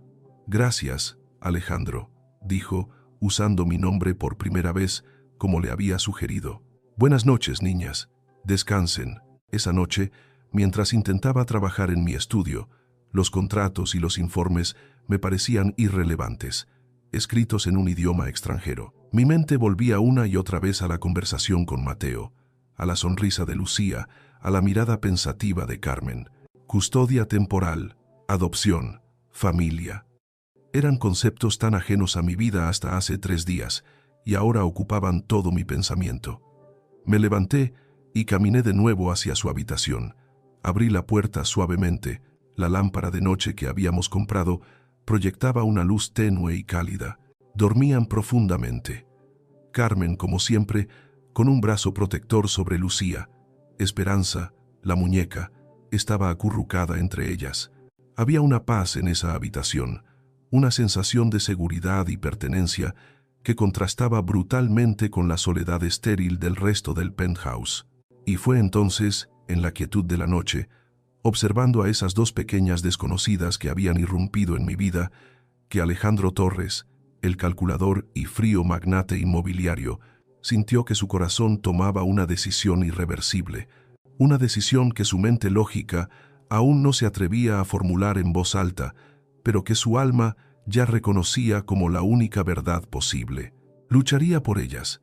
Gracias, Alejandro, dijo, usando mi nombre por primera vez, como le había sugerido. Buenas noches, niñas. Descansen. Esa noche, mientras intentaba trabajar en mi estudio, los contratos y los informes me parecían irrelevantes, escritos en un idioma extranjero. Mi mente volvía una y otra vez a la conversación con Mateo, a la sonrisa de Lucía, a la mirada pensativa de Carmen. Custodia temporal, adopción, familia. Eran conceptos tan ajenos a mi vida hasta hace 3 días, y ahora ocupaban todo mi pensamiento. Me levanté y caminé de nuevo hacia su habitación. Abrí la puerta suavemente. La lámpara de noche que habíamos comprado proyectaba una luz tenue y cálida. Dormían profundamente. Carmen, como siempre, con un brazo protector sobre Lucía. Esperanza, la muñeca, estaba acurrucada entre ellas. Había una paz en esa habitación, una sensación de seguridad y pertenencia que contrastaba brutalmente con la soledad estéril del resto del penthouse. Y fue entonces, en la quietud de la noche, observando a esas dos pequeñas desconocidas que habían irrumpido en mi vida, que Alejandro Torres, el calculador y frío magnate inmobiliario, sintió que su corazón tomaba una decisión irreversible, una decisión que su mente lógica aún no se atrevía a formular en voz alta, pero que su alma ya reconocía como la única verdad posible. Lucharía por ellas,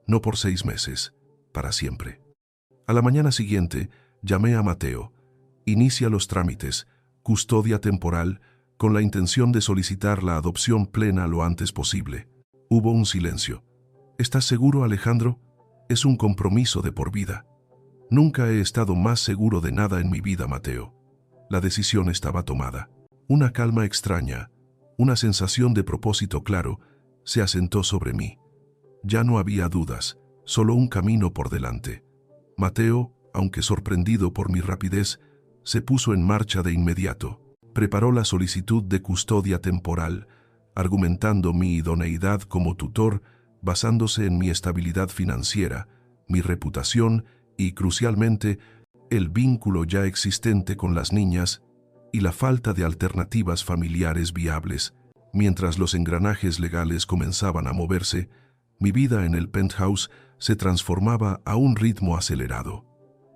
no por 6 meses, para siempre. A la mañana siguiente, llamé a Mateo. Inicia los trámites, custodia temporal, con la intención de solicitar la adopción plena lo antes posible. Hubo un silencio. ¿Estás seguro, Alejandro? Es un compromiso de por vida. Nunca he estado más seguro de nada en mi vida, Mateo. La decisión estaba tomada. Una calma extraña, una sensación de propósito claro, se asentó sobre mí. Ya no había dudas, solo un camino por delante. Mateo, aunque sorprendido por mi rapidez, se puso en marcha de inmediato. Preparó la solicitud de custodia temporal, argumentando mi idoneidad como tutor, basándose en mi estabilidad financiera, mi reputación y, crucialmente, el vínculo ya existente con las niñas y la falta de alternativas familiares viables. Mientras los engranajes legales comenzaban a moverse, mi vida en el penthouse se transformaba a un ritmo acelerado.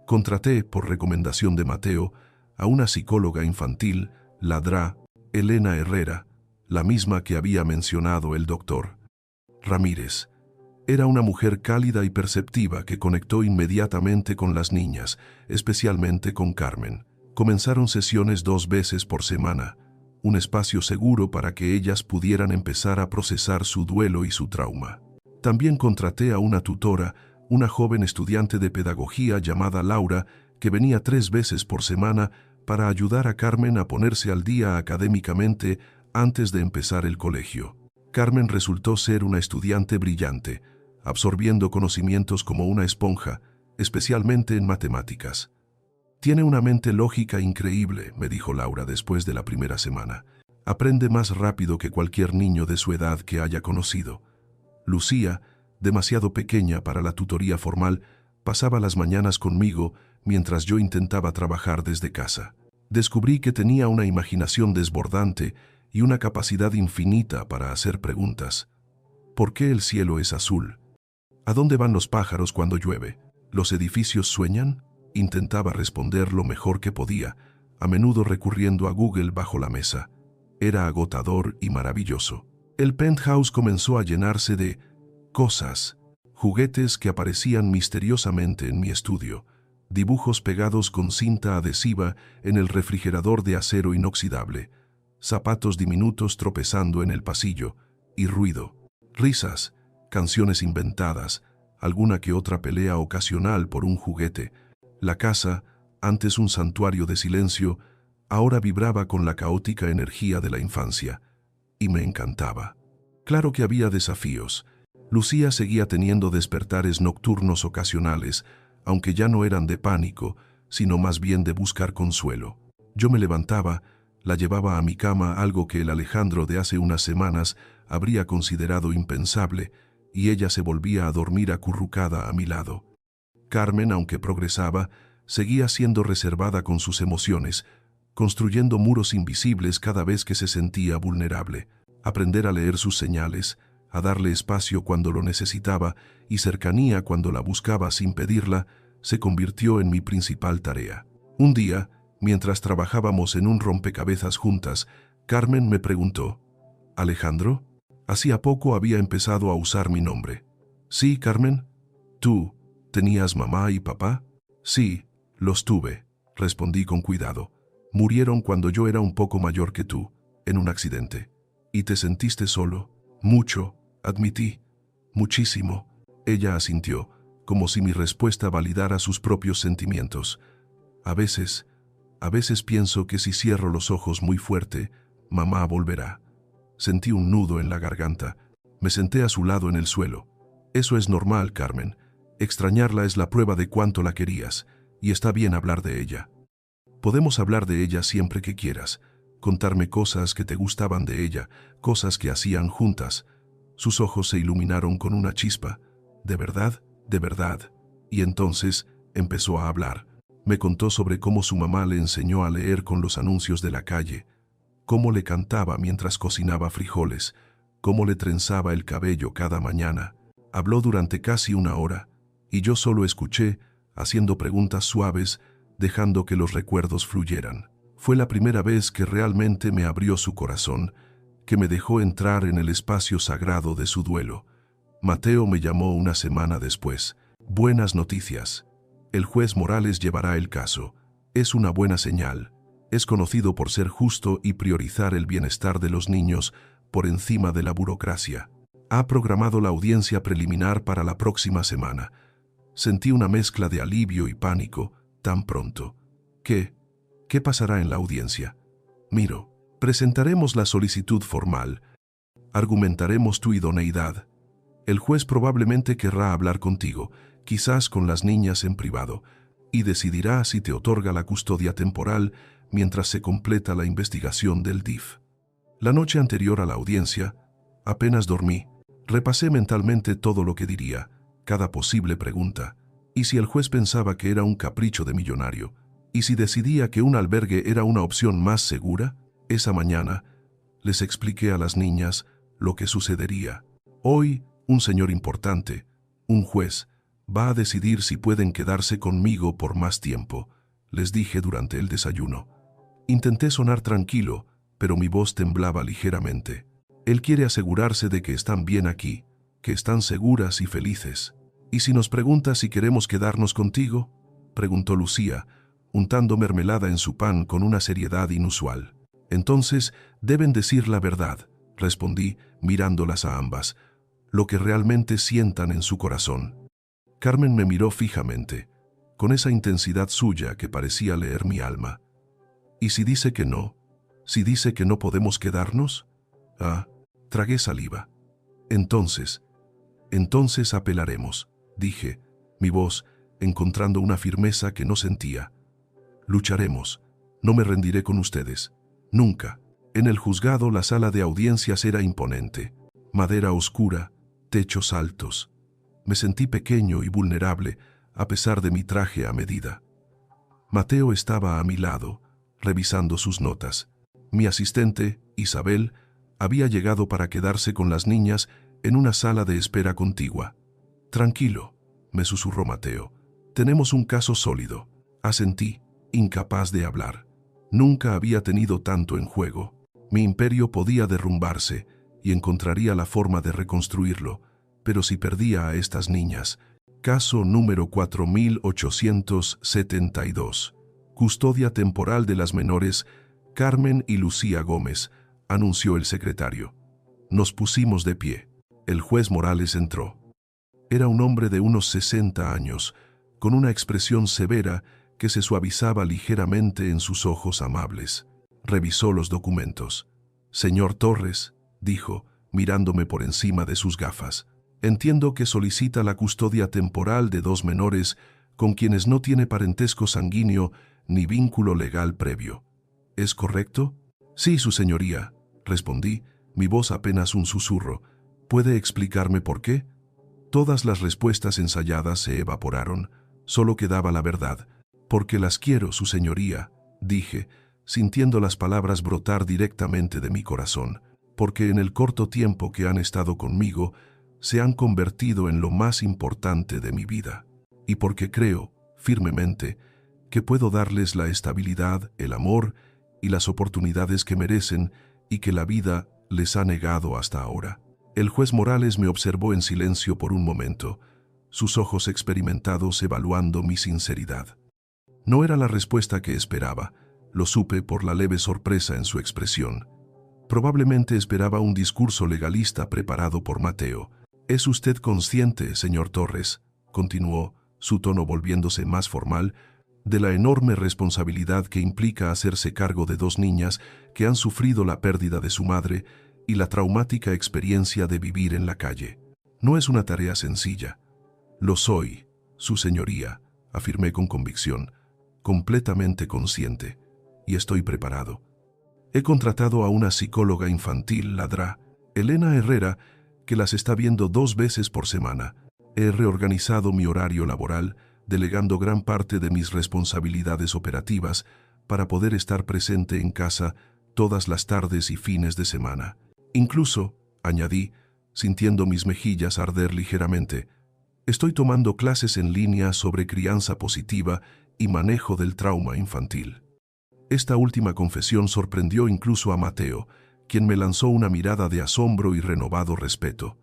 Contraté, por recomendación de Mateo, a una psicóloga infantil, la Dra. Elena Herrera, la misma que había mencionado el doctor Ramírez. Era una mujer cálida y perceptiva que conectó inmediatamente con las niñas, especialmente con Carmen. Comenzaron sesiones 2 veces por semana, un espacio seguro para que ellas pudieran empezar a procesar su duelo y su trauma. También contraté a una tutora, una joven estudiante de pedagogía llamada Laura, que venía 3 veces por semana para ayudar a Carmen a ponerse al día académicamente antes de empezar el colegio. Carmen resultó ser una estudiante brillante, absorbiendo conocimientos como una esponja, especialmente en matemáticas. «Tiene una mente lógica increíble», me dijo Laura después de la primera semana. «Aprende más rápido que cualquier niño de su edad que haya conocido». Lucía, demasiado pequeña para la tutoría formal, pasaba las mañanas conmigo mientras yo intentaba trabajar desde casa. Descubrí que tenía una imaginación desbordante y una capacidad infinita para hacer preguntas. ¿Por qué el cielo es azul? ¿A dónde van los pájaros cuando llueve? ¿Los edificios sueñan? Intentaba responder lo mejor que podía, a menudo recurriendo a Google bajo la mesa. Era agotador y maravilloso. El penthouse comenzó a llenarse de cosas, juguetes que aparecían misteriosamente en mi estudio, dibujos pegados con cinta adhesiva en el refrigerador de acero inoxidable, zapatos diminutos tropezando en el pasillo, y ruido, risas, canciones inventadas, alguna que otra pelea ocasional por un juguete. La casa, antes un santuario de silencio, ahora vibraba con la caótica energía de la infancia, y me encantaba. Claro que había desafíos. Lucía seguía teniendo despertares nocturnos ocasionales, aunque ya no eran de pánico, sino más bien de buscar consuelo. Yo me levantaba, la llevaba a mi cama, algo que el Alejandro de hace unas semanas habría considerado impensable, y ella se volvía a dormir acurrucada a mi lado. Carmen, aunque progresaba, seguía siendo reservada con sus emociones, construyendo muros invisibles cada vez que se sentía vulnerable. Aprender a leer sus señales, a darle espacio cuando lo necesitaba y cercanía cuando la buscaba sin pedirla, se convirtió en mi principal tarea. Un día, mientras trabajábamos en un rompecabezas juntas, Carmen me preguntó: «¿Alejandro?» Hacía poco había empezado a usar mi nombre. «Sí, Carmen. ¿Tú tenías mamá y papá?» «Sí, los tuve», respondí con cuidado. «Murieron cuando yo era un poco mayor que tú, en un accidente». «¿Y te sentiste solo?» «Mucho», admití. «Muchísimo». Ella asintió, como si mi respuesta validara sus propios sentimientos. A veces pienso que si cierro los ojos muy fuerte, mamá volverá». Sentí un nudo en la garganta. Me senté a su lado en el suelo. «Eso es normal, Carmen. Extrañarla es la prueba de cuánto la querías, y está bien hablar de ella. Podemos hablar de ella siempre que quieras, contarme cosas que te gustaban de ella, cosas que hacían juntas. Sus ojos se iluminaron con una chispa. ¿De verdad? ¿De verdad? Y entonces empezó a hablar. Me contó sobre cómo su mamá le enseñó a leer con los anuncios de la calle, cómo le cantaba mientras cocinaba frijoles, cómo le trenzaba el cabello cada mañana. Habló durante casi una hora, y yo solo escuché, haciendo preguntas suaves, dejando que los recuerdos fluyeran. Fue la primera vez que realmente me abrió su corazón, que me dejó entrar en el espacio sagrado de su duelo. Mateo me llamó una semana después. Buenas noticias. El juez Morales llevará el caso. Es una buena señal. Es conocido por ser justo y priorizar el bienestar de los niños por encima de la burocracia. Ha programado la audiencia preliminar para la próxima semana. Sentí una mezcla de alivio y pánico tan pronto. ¿Qué pasará en la audiencia? Miro, presentaremos la solicitud formal. Argumentaremos tu idoneidad. El juez probablemente querrá hablar contigo, quizás con las niñas en privado, y decidirá si te otorga la custodia temporal mientras se completa la investigación del DIF. La noche anterior a la audiencia, apenas dormí. Repasé mentalmente todo lo que diría, cada posible pregunta, y si el juez pensaba que era un capricho de millonario, y si decidía que un albergue era una opción más segura. Esa mañana les expliqué a las niñas lo que sucedería. Hoy, un señor importante, un juez, va a decidir si pueden quedarse conmigo por más tiempo, les dije durante el desayuno. Intenté sonar tranquilo, pero mi voz temblaba ligeramente. Él quiere asegurarse de que están bien aquí, que están seguras y felices. ¿Y si nos pregunta si queremos quedarnos contigo?, preguntó Lucía, untando mermelada en su pan con una seriedad inusual. Entonces, deben decir la verdad, respondí, mirándolas a ambas, lo que realmente sientan en su corazón. Carmen me miró fijamente, con esa intensidad suya que parecía leer mi alma. ¿Y si dice que no? ¿Si dice que no podemos quedarnos? Tragué saliva. Entonces apelaremos, dije, mi voz encontrando una firmeza que no sentía. Lucharemos. No me rendiré con ustedes. Nunca. En el juzgado la sala de audiencias era imponente. Madera oscura, techos altos. Me sentí pequeño y vulnerable a pesar de mi traje a medida. Mateo estaba a mi lado, revisando sus notas. Mi asistente, Isabel, había llegado para quedarse con las niñas en una sala de espera contigua. Tranquilo, me susurró Mateo. Tenemos un caso sólido. Asentí, incapaz de hablar. Nunca había tenido tanto en juego. Mi imperio podía derrumbarse y encontraría la forma de reconstruirlo, pero si perdía a estas niñas. Caso número 4872. Custodia temporal de las menores Carmen y Lucía Gómez, anunció el secretario. Nos pusimos de pie. El juez Morales entró. Era un hombre de unos 60 años, con una expresión severa que se suavizaba ligeramente en sus ojos amables. Revisó los documentos. Señor Torres, dijo, mirándome por encima de sus gafas, entiendo que solicita la custodia temporal de 2 menores con quienes no tiene parentesco sanguíneo ni vínculo legal previo. ¿Es correcto? Sí, su señoría, respondí, mi voz apenas un susurro. ¿Puede explicarme por qué? Todas las respuestas ensayadas se evaporaron. Solo quedaba la verdad. Porque las quiero, su señoría, dije, sintiendo las palabras brotar directamente de mi corazón. Porque en el corto tiempo que han estado conmigo, se han convertido en lo más importante de mi vida. Y porque creo, firmemente, que puedo darles la estabilidad, el amor y las oportunidades que merecen y que la vida les ha negado hasta ahora. El juez Morales me observó en silencio por un momento, sus ojos experimentados evaluando mi sinceridad. No era la respuesta que esperaba, lo supe por la leve sorpresa en su expresión. Probablemente esperaba un discurso legalista preparado por Mateo. ¿Es usted consciente, señor Torres?, continuó, su tono volviéndose más formal, de la enorme responsabilidad que implica hacerse cargo de 2 niñas que han sufrido la pérdida de su madre y la traumática experiencia de vivir en la calle. No es una tarea sencilla. Lo soy, Su señoría, afirmé con convicción, completamente consciente, y estoy preparado. He contratado a una psicóloga infantil, ladrá, Elena Herrera, que las está viendo 2 veces por semana. He reorganizado mi horario laboral, delegando gran parte de mis responsabilidades operativas para poder estar presente en casa todas las tardes y fines de semana. Incluso, añadí, sintiendo mis mejillas arder ligeramente, estoy tomando clases en línea sobre crianza positiva y manejo del trauma infantil. Esta última confesión sorprendió incluso a Mateo, quien me lanzó una mirada de asombro y renovado respeto.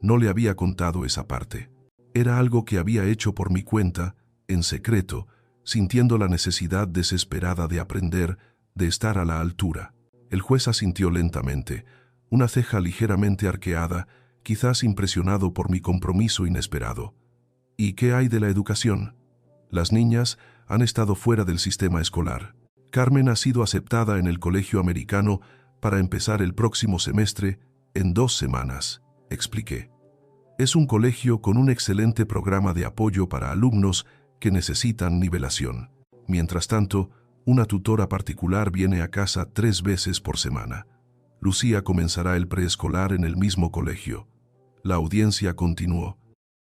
No le había contado esa parte. Era algo que había hecho por mi cuenta, en secreto, sintiendo la necesidad desesperada de aprender, de estar a la altura. El juez asintió lentamente, una ceja ligeramente arqueada, quizás impresionado por mi compromiso inesperado. ¿Y qué hay de la educación? Las niñas han estado fuera del sistema escolar. Carmen ha sido aceptada en el colegio americano para empezar el próximo semestre en 2 semanas, expliqué. Es un colegio con un excelente programa de apoyo para alumnos que necesitan nivelación. Mientras tanto, una tutora particular viene a casa 3 veces por semana. Lucía comenzará el preescolar en el mismo colegio. La audiencia continuó.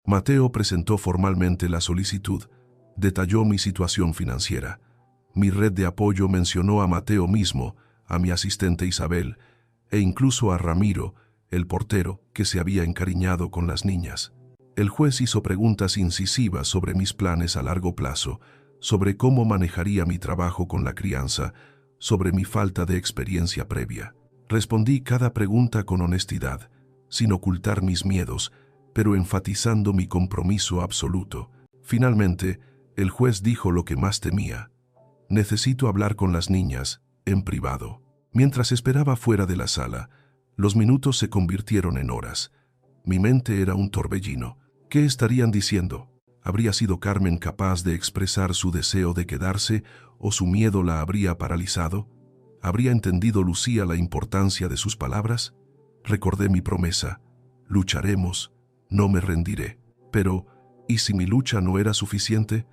Mateo presentó formalmente la solicitud, detalló mi situación financiera. Mi red de apoyo mencionó a Mateo mismo, a mi asistente Isabel, e incluso a Ramiro, el portero, que se había encariñado con las niñas. El juez hizo preguntas incisivas sobre mis planes a largo plazo, sobre cómo manejaría mi trabajo con la crianza, sobre mi falta de experiencia previa. Respondí cada pregunta con honestidad, sin ocultar mis miedos, pero enfatizando mi compromiso absoluto. Finalmente, el juez dijo lo que más temía. Necesito hablar con las niñas, en privado. Mientras esperaba fuera de la sala, los minutos se convirtieron en horas. Mi mente era un torbellino. ¿Qué estarían diciendo? ¿Habría sido Carmen capaz de expresar su deseo de quedarse o su miedo la habría paralizado? ¿Habría entendido Lucía la importancia de sus palabras? Recordé mi promesa. Lucharemos, no me rendiré. Pero, ¿y si mi lucha no era suficiente?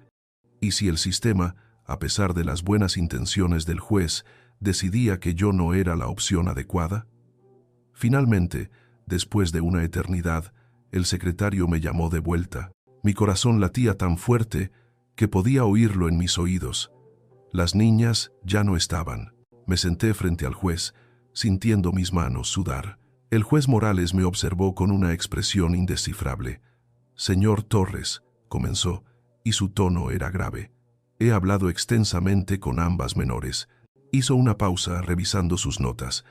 ¿Y si el sistema, a pesar de las buenas intenciones del juez, decidía que yo no era la opción adecuada? Finalmente, después de una eternidad, el secretario me llamó de vuelta. Mi corazón latía tan fuerte que podía oírlo en mis oídos. Las niñas ya no estaban. Me senté frente al juez, sintiendo mis manos sudar. El juez Morales me observó con una expresión indescifrable. «Señor Torres», comenzó, y su tono era grave. «He hablado extensamente con ambas menores». Hizo una pausa, revisando sus notas.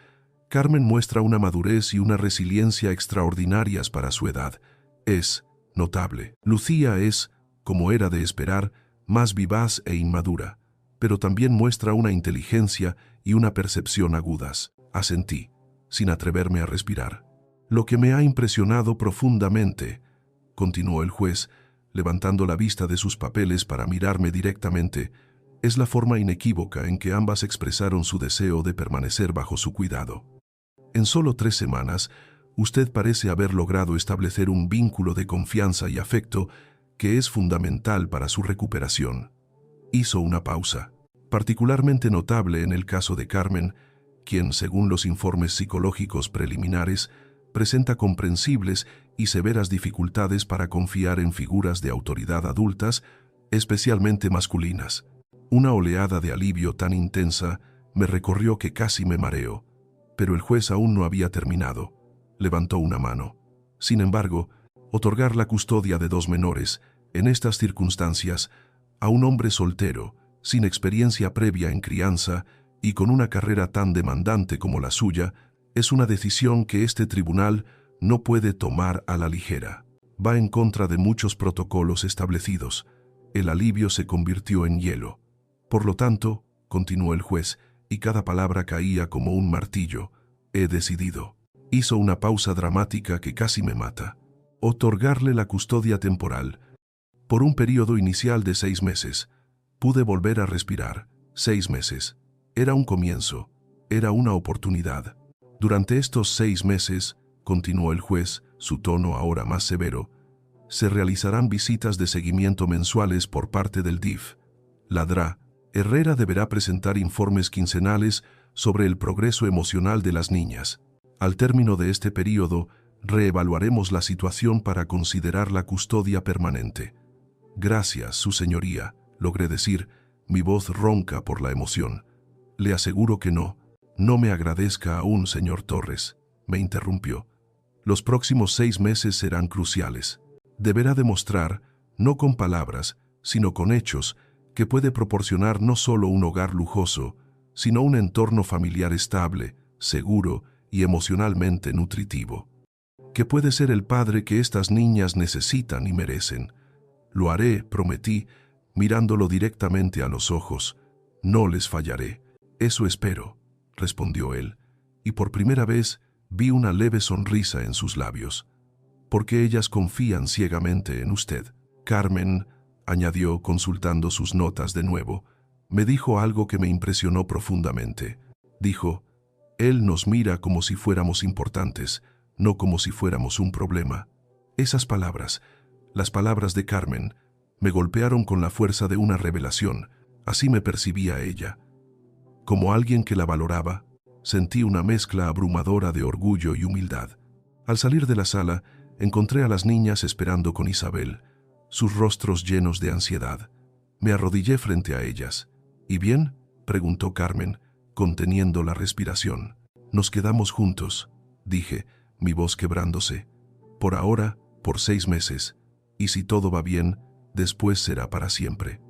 Carmen muestra una madurez y una resiliencia extraordinarias para su edad. Es notable. Lucía es, como era de esperar, más vivaz e inmadura, pero también muestra una inteligencia y una percepción agudas. Asentí, sin atreverme a respirar. Lo que me ha impresionado profundamente, continuó el juez, levantando la vista de sus papeles para mirarme directamente, es la forma inequívoca en que ambas expresaron su deseo de permanecer bajo su cuidado. En solo 3 semanas, usted parece haber logrado establecer un vínculo de confianza y afecto que es fundamental para su recuperación. Hizo una pausa, particularmente notable en el caso de Carmen, quien, según los informes psicológicos preliminares, presenta comprensibles y severas dificultades para confiar en figuras de autoridad adultas, especialmente masculinas. Una oleada de alivio tan intensa me recorrió que casi me mareo, pero el juez aún no había terminado. Levantó una mano. Sin embargo, otorgar la custodia de 2 menores, en estas circunstancias, a un hombre soltero, sin experiencia previa en crianza y con una carrera tan demandante como la suya, es una decisión que este tribunal no puede tomar a la ligera. Va en contra de muchos protocolos establecidos. El alivio se convirtió en hielo. Por lo tanto, continuó el juez, y cada palabra caía como un martillo, he decidido. Hizo una pausa dramática que casi me mata. Otorgarle la custodia temporal. Por un periodo inicial de 6 meses. Pude volver a respirar. 6 meses. Era un comienzo. Era una oportunidad. Durante estos 6 meses, continuó el juez, su tono ahora más severo, Se realizarán visitas de seguimiento mensuales por parte del DIF. La DRA. Herrera deberá presentar informes quincenales sobre el progreso emocional de las niñas. Al término de este período, reevaluaremos la situación para considerar la custodia permanente. Gracias, su señoría, logré decir, mi voz ronca por la emoción. Le aseguro que no. No me agradezca aún, señor Torres, me interrumpió. Los próximos 6 meses serán cruciales. Deberá demostrar, no con palabras, sino con hechos, que puede proporcionar no solo un hogar lujoso, sino un entorno familiar estable, seguro y emocionalmente nutritivo. Que puede ser el padre que estas niñas necesitan y merecen. Lo haré, prometí, mirándolo directamente a los ojos. No les fallaré. Eso espero, respondió él, y por primera vez vi una leve sonrisa en sus labios. Porque ellas confían ciegamente en usted. Carmen, añadió consultando sus notas de nuevo, me dijo algo que me impresionó profundamente. Dijo, él nos mira como si fuéramos importantes, no como si fuéramos un problema. Esas palabras, las palabras de Carmen, me golpearon con la fuerza de una revelación. Así me percibía ella. Como alguien que la valoraba, sentí una mezcla abrumadora de orgullo y humildad. Al salir de la sala, encontré a las niñas esperando con Isabel, sus rostros llenos de ansiedad. Me arrodillé frente a ellas. ¿Y bien?, preguntó Carmen, conteniendo la respiración. Nos quedamos juntos, dije, mi voz quebrándose. Por ahora, por 6 meses, y si todo va bien, después será para siempre.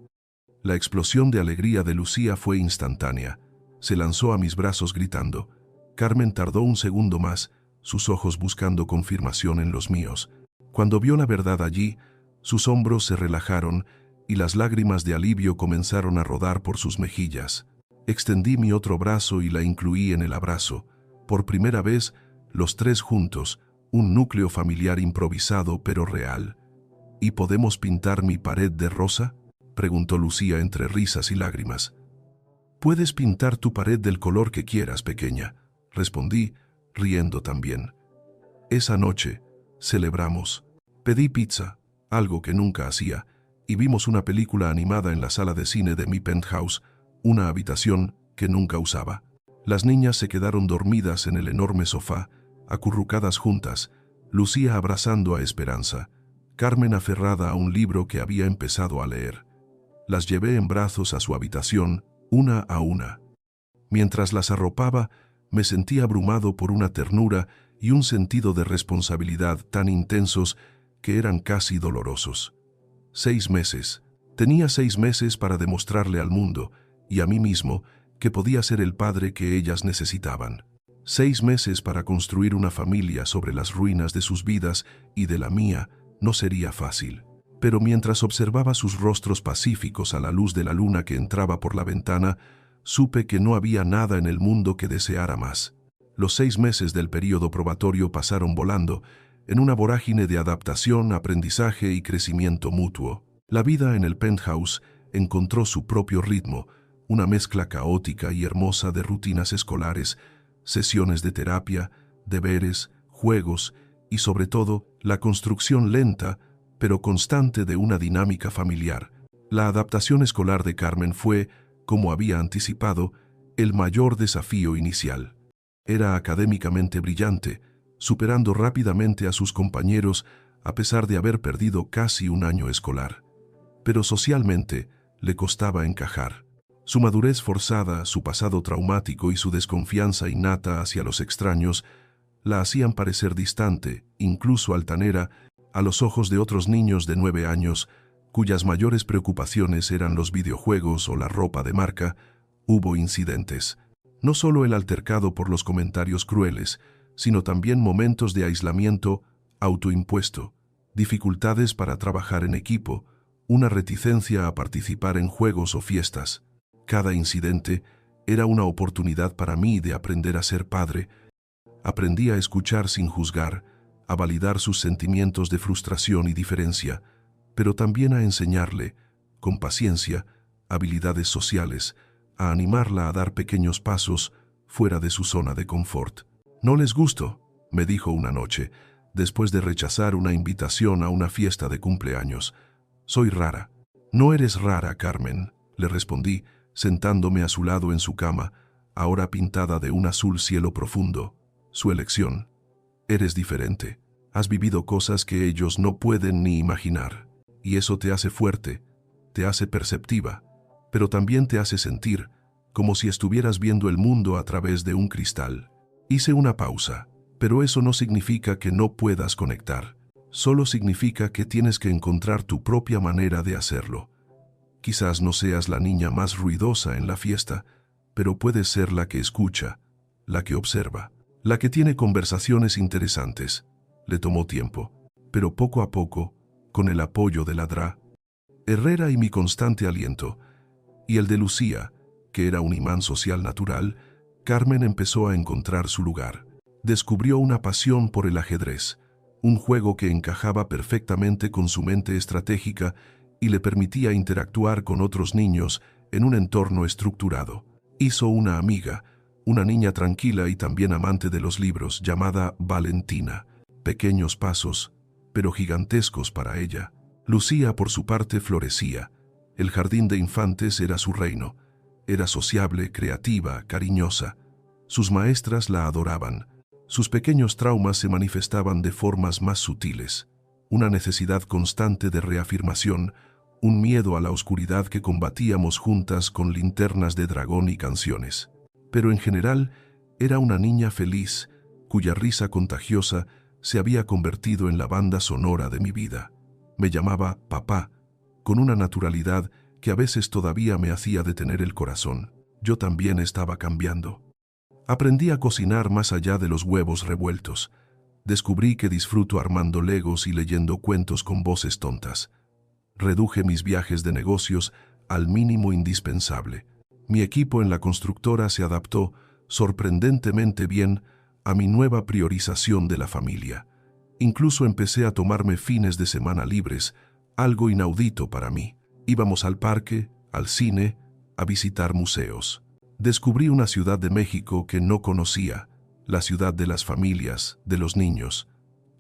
La explosión de alegría de Lucía fue instantánea. Se lanzó a mis brazos gritando. Carmen tardó un segundo más, sus ojos buscando confirmación en los míos. Cuando vio la verdad allí, sus hombros se relajaron y las lágrimas de alivio comenzaron a rodar por sus mejillas. Extendí mi otro brazo y la incluí en el abrazo. Por primera vez, los 3 juntos, un núcleo familiar improvisado pero real. ¿Y podemos pintar mi pared de rosa?, preguntó Lucía entre risas y lágrimas. Puedes pintar tu pared del color que quieras, pequeña, respondí, riendo también. Esa noche, celebramos. Pedí pizza, algo que nunca hacía, y vimos una película animada en la sala de cine de mi penthouse, una habitación que nunca usaba. Las niñas se quedaron dormidas en el enorme sofá, acurrucadas juntas, Lucía abrazando a Esperanza, Carmen aferrada a un libro que había empezado a leer. Las llevé en brazos a su habitación, una a una. Mientras las arropaba, me sentí abrumado por una ternura y un sentido de responsabilidad tan intensos que eran casi dolorosos. 6 meses. Tenía 6 meses para demostrarle al mundo y a mí mismo que podía ser el padre que ellas necesitaban. 6 meses para construir una familia sobre las ruinas de sus vidas y de la mía no sería fácil. Pero mientras observaba sus rostros pacíficos a la luz de la luna que entraba por la ventana, supe que no había nada en el mundo que deseara más. Los 6 meses del período probatorio pasaron volando, en una vorágine de adaptación, aprendizaje y crecimiento mutuo. La vida en el penthouse encontró su propio ritmo, una mezcla caótica y hermosa de rutinas escolares, sesiones de terapia, deberes, juegos y, sobre todo, la construcción lenta pero constante de una dinámica familiar. La adaptación escolar de Carmen fue, como había anticipado, el mayor desafío inicial. Era académicamente brillante, superando rápidamente a sus compañeros a pesar de haber perdido casi un año escolar. Pero socialmente le costaba encajar. Su madurez forzada, su pasado traumático y su desconfianza innata hacia los extraños la hacían parecer distante, incluso altanera, a los ojos de otros niños de 9 años, cuyas mayores preocupaciones eran los videojuegos o la ropa de marca. Hubo incidentes. No solo el altercado por los comentarios crueles, sino también momentos de aislamiento autoimpuesto, dificultades para trabajar en equipo, una reticencia a participar en juegos o fiestas. Cada incidente era una oportunidad para mí de aprender a ser padre. Aprendí a escuchar sin juzgar, a validar sus sentimientos de frustración y diferencia, pero también a enseñarle, con paciencia, habilidades sociales, a animarla a dar pequeños pasos fuera de su zona de confort. «No les gusto», me dijo una noche, después de rechazar una invitación a una fiesta de cumpleaños. Soy rara. No eres rara, Carmen, le respondí, sentándome a su lado en su cama, ahora pintada de un azul cielo profundo. Su elección. Eres diferente. Has vivido cosas que ellos no pueden ni imaginar. Y eso te hace fuerte, te hace perceptiva, pero también te hace sentir como si estuvieras viendo el mundo a través de un cristal. Hice una pausa, pero eso no significa que no puedas conectar. Solo significa que tienes que encontrar tu propia manera de hacerlo. Quizás no seas la niña más ruidosa en la fiesta, pero puedes ser la que escucha, la que observa, la que tiene conversaciones interesantes. Le tomó tiempo, pero poco a poco, con el apoyo de la Dra. Herrera y mi constante aliento, y el de Lucía, que era un imán social natural, Carmen empezó a encontrar su lugar. Descubrió una pasión por el ajedrez, un juego que encajaba perfectamente con su mente estratégica y le permitía interactuar con otros niños en un entorno estructurado. Hizo una amiga, una niña tranquila y también amante de los libros, llamada Valentina. Pequeños pasos, pero gigantescos para ella. Lucía, por su parte, florecía. El jardín de infantes era su reino. Era sociable, creativa, cariñosa. Sus maestras la adoraban. Sus pequeños traumas se manifestaban de formas más sutiles. Una necesidad constante de reafirmación, un miedo a la oscuridad que combatíamos juntas con linternas de dragón y canciones. Pero en general, era una niña feliz, cuya risa contagiosa se había convertido en la banda sonora de mi vida. Me llamaba papá, con una naturalidad que a veces todavía me hacía detener el corazón. Yo también estaba cambiando. Aprendí a cocinar más allá de los huevos revueltos. Descubrí que disfruto armando legos y leyendo cuentos con voces tontas. Reduje mis viajes de negocios al mínimo indispensable. Mi equipo en la constructora se adaptó sorprendentemente bien a mi nueva priorización de la familia. Incluso empecé a tomarme fines de semana libres, algo inaudito para mí. Íbamos al parque, al cine, a visitar museos. Descubrí una ciudad de México que no conocía, la ciudad de las familias, de los niños.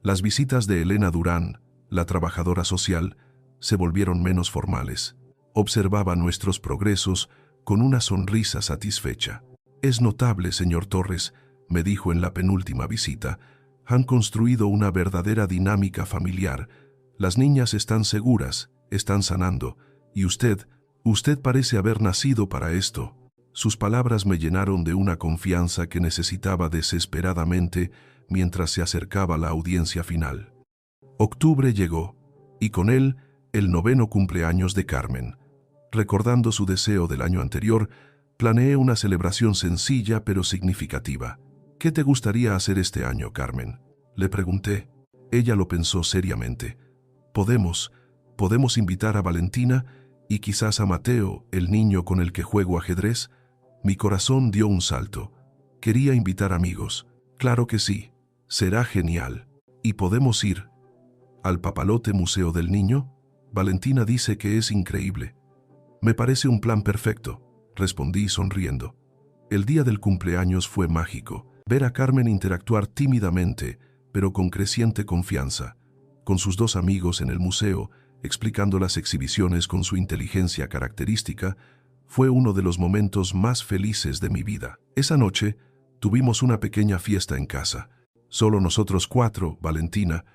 Las visitas de Elena Durán, la trabajadora social, se volvieron menos formales. Observaba nuestros progresos con una sonrisa satisfecha. «Es notable, señor Torres», me dijo en la penúltima visita. «Han construido una verdadera dinámica familiar. Las niñas están seguras, están sanando, y usted parece haber nacido para esto». Sus palabras me llenaron de una confianza que necesitaba desesperadamente mientras se acercaba la audiencia final. Octubre llegó, y con él el 9º cumpleaños de Carmen. Recordando su deseo del año anterior, planeé una celebración sencilla pero significativa. «¿Qué te gustaría hacer este año, Carmen?», le pregunté. Ella lo pensó seriamente. Podemos invitar a Valentina y quizás a Mateo, el niño con el que juego ajedrez». Mi corazón dio un salto. Quería invitar amigos. «Claro que sí. Será genial. ¿Y podemos ir al Papalote Museo del Niño? Valentina dice que es increíble». «Me parece un plan perfecto», respondí sonriendo. El día del cumpleaños fue mágico. Ver a Carmen interactuar tímidamente, pero con creciente confianza, con sus 2 amigos en el museo, explicando las exhibiciones con su inteligencia característica, fue uno de los momentos más felices de mi vida. Esa noche tuvimos una pequeña fiesta en casa. Solo nosotros 4, Valentina,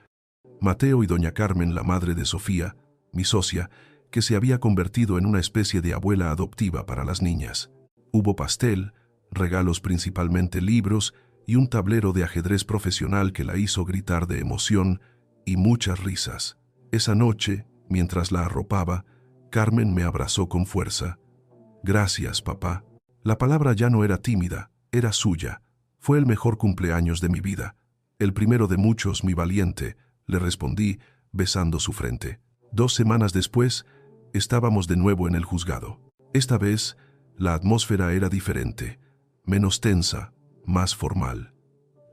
Mateo y doña Carmen, la madre de Sofía, mi socia, que se había convertido en una especie de abuela adoptiva para las niñas. Hubo pastel, regalos, principalmente libros, y un tablero de ajedrez profesional que la hizo gritar de emoción, y muchas risas. Esa noche, mientras la arropaba, Carmen me abrazó con fuerza. «Gracias, papá». La palabra ya no era tímida, era suya. «Fue el mejor cumpleaños de mi vida. El primero de muchos, mi valiente», le respondí, besando su frente. 2 semanas después, estábamos de nuevo en el juzgado. Esta vez, la atmósfera era diferente, menos tensa, más formal.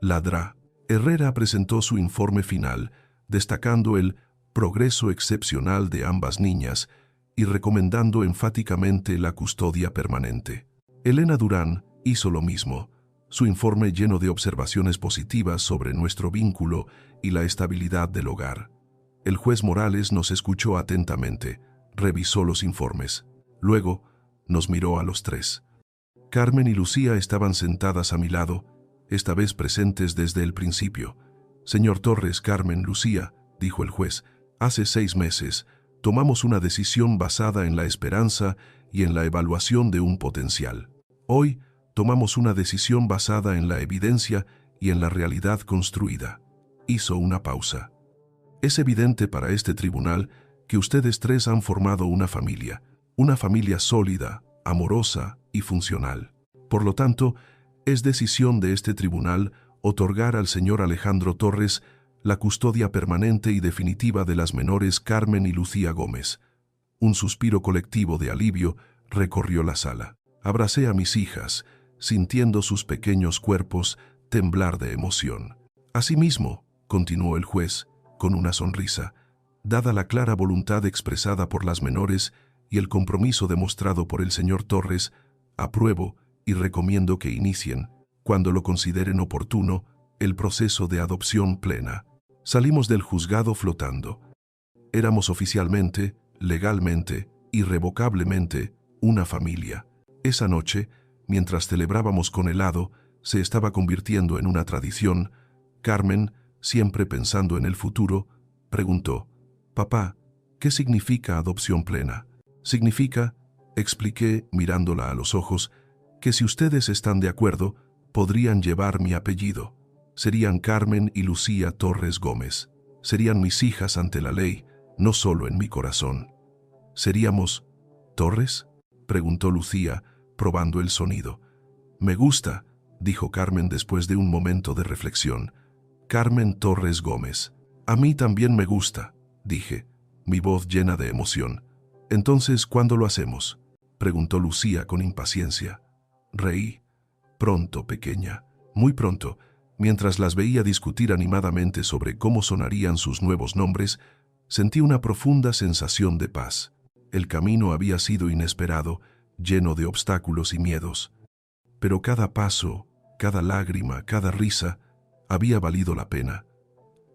La Dra. Herrera presentó su informe final, destacando el progreso excepcional de ambas niñas y recomendando enfáticamente la custodia permanente. Elena Durán hizo lo mismo, su informe lleno de observaciones positivas sobre nuestro vínculo y la estabilidad del hogar. El juez Morales nos escuchó atentamente, revisó los informes. Luego, nos miró a los tres. Carmen y Lucía estaban sentadas a mi lado, esta vez presentes desde el principio. Señor Torres, Carmen, Lucía, dijo el juez, hace 6 meses tomamos una decisión basada en la esperanza y en la evaluación de un potencial. Hoy tomamos una decisión basada en la evidencia y en la realidad construida. Hizo una pausa. Es evidente para este tribunal que ustedes tres han formado una familia sólida, amorosa y funcional. Por lo tanto, es decisión de este tribunal otorgar al señor Alejandro Torres la custodia permanente y definitiva de las menores Carmen y Lucía Gómez. Un suspiro colectivo de alivio recorrió la sala. Abracé a mis hijas, sintiendo sus pequeños cuerpos temblar de emoción. Asimismo, continuó el juez, con una sonrisa, dada la clara voluntad expresada por las menores y el compromiso demostrado por el señor Torres, apruebo y recomiendo que inicien, cuando lo consideren oportuno, el proceso de adopción plena. Salimos del juzgado flotando. Éramos oficialmente, legalmente, irrevocablemente, una familia. Esa noche, mientras celebrábamos con helado, se estaba convirtiendo en una tradición. Carmen, siempre pensando en el futuro, preguntó: «Papá, ¿qué significa adopción plena?» «Significa», expliqué mirándola a los ojos, «que si ustedes están de acuerdo, podrían llevar mi apellido. Serían Carmen y Lucía Torres Gómez. Serían mis hijas ante la ley, no solo en mi corazón». «¿Seríamos Torres?», preguntó Lucía, probando el sonido. «Me gusta», dijo Carmen después de un momento de reflexión. «Carmen Torres Gómez». «A mí también me gusta», dije, mi voz llena de emoción. «Entonces, ¿cuándo lo hacemos?», preguntó Lucía con impaciencia. Reí. «Pronto, pequeña, muy pronto». Mientras las veía discutir animadamente sobre cómo sonarían sus nuevos nombres, sentí una profunda sensación de paz. El camino había sido inesperado, lleno de obstáculos y miedos. Pero cada paso, cada lágrima, cada risa, había valido la pena.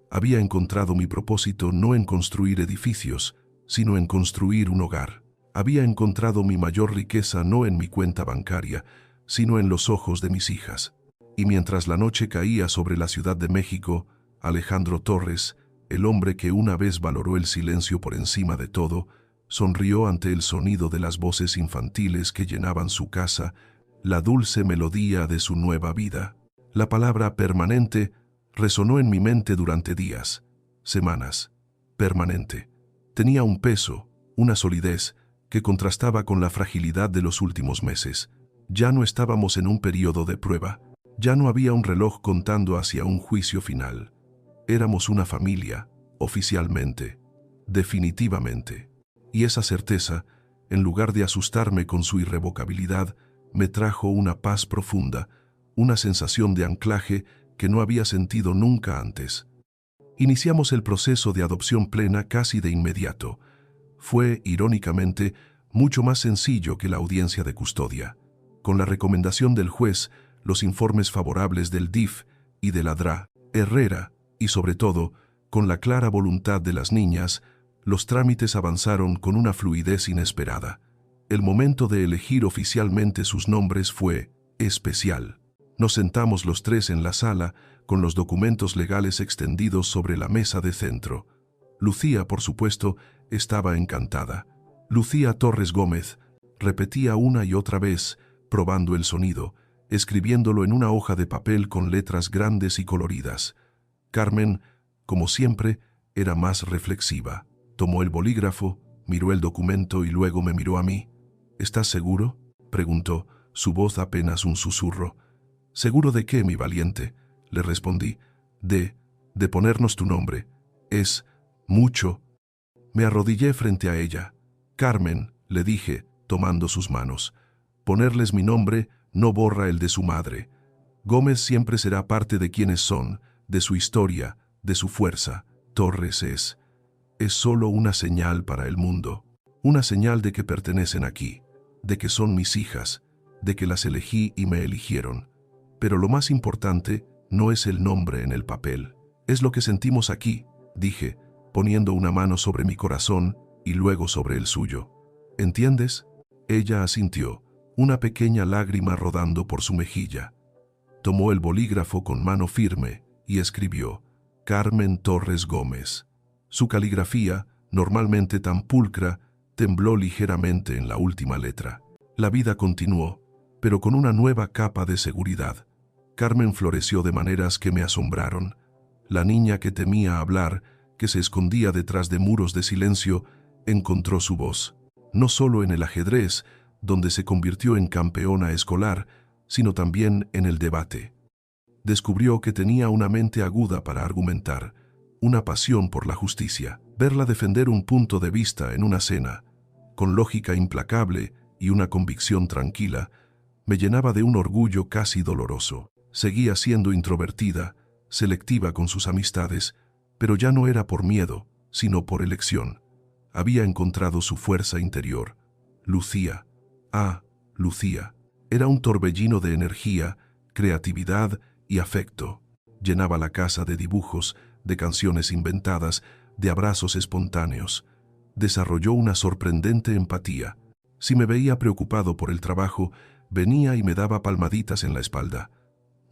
Había encontrado mi propósito no en construir edificios, sino en construir un hogar. Había encontrado mi mayor riqueza no en mi cuenta bancaria, sino en los ojos de mis hijas. Y mientras la noche caía sobre la Ciudad de México, Alejandro Torres, el hombre que una vez valoró el silencio por encima de todo, sonrió ante el sonido de las voces infantiles que llenaban su casa, la dulce melodía de su nueva vida. La palabra permanente resonó en mi mente durante días, semanas. Permanente. Tenía un peso, una solidez, que contrastaba con la fragilidad de los últimos meses. Ya no estábamos en un periodo de prueba. Ya no había un reloj contando hacia un juicio final. Éramos una familia, oficialmente, definitivamente. Y esa certeza, en lugar de asustarme con su irrevocabilidad, me trajo una paz profunda, una sensación de anclaje que no había sentido nunca antes. Iniciamos el proceso de adopción plena casi de inmediato. Fue, irónicamente, mucho más sencillo que la audiencia de custodia. Con la recomendación del juez, los informes favorables del DIF y de la DRA, Herrera, y sobre todo, con la clara voluntad de las niñas, los trámites avanzaron con una fluidez inesperada. El momento de elegir oficialmente sus nombres fue especial. Nos sentamos los tres en la sala, con los documentos legales extendidos sobre la mesa de centro. Lucía, por supuesto, estaba encantada. Lucía Torres Gómez, repetía una y otra vez, probando el sonido, escribiéndolo en una hoja de papel con letras grandes y coloridas. Carmen, como siempre, era más reflexiva. Tomó el bolígrafo, miró el documento y luego me miró a mí. «¿Estás seguro?», preguntó, su voz apenas un susurro. «¿Seguro de qué, mi valiente?», le respondí. De ponernos tu nombre. Es mucho». Me arrodillé frente a ella. «Carmen», le dije, tomando sus manos, «ponerles mi nombre no borra el de su madre. Gómez siempre será parte de quienes son, de su historia, de su fuerza. Torres es solo una señal para el mundo, una señal de que pertenecen aquí, de que son mis hijas, de que las elegí y me eligieron. Pero lo más importante no es el nombre en el papel. Es lo que sentimos aquí, dije, poniendo una mano sobre mi corazón y luego sobre el suyo. ¿Entiendes? Ella asintió, una pequeña lágrima rodando por su mejilla. Tomó el bolígrafo con mano firme y escribió: Carmen Torres Gómez. Su caligrafía, normalmente tan pulcra, tembló ligeramente en la última letra. La vida continuó, pero con una nueva capa de seguridad. Carmen floreció de maneras que me asombraron. La niña que temía hablar, que se escondía detrás de muros de silencio, encontró su voz, no solo en el ajedrez, donde se convirtió en campeona escolar, sino también en el debate. Descubrió que tenía una mente aguda para argumentar, una pasión por la justicia. Verla defender un punto de vista en una cena, con lógica implacable y una convicción tranquila, me llenaba de un orgullo casi doloroso. Seguía siendo introvertida, selectiva con sus amistades, pero ya no era por miedo, sino por elección. Había encontrado su fuerza interior. Lucía. Lucía. Era un torbellino de energía, creatividad y afecto. Llenaba la casa de dibujos, de canciones inventadas, de abrazos espontáneos. Desarrolló una sorprendente empatía. Si me veía preocupado por el trabajo, venía y me daba palmaditas en la espalda.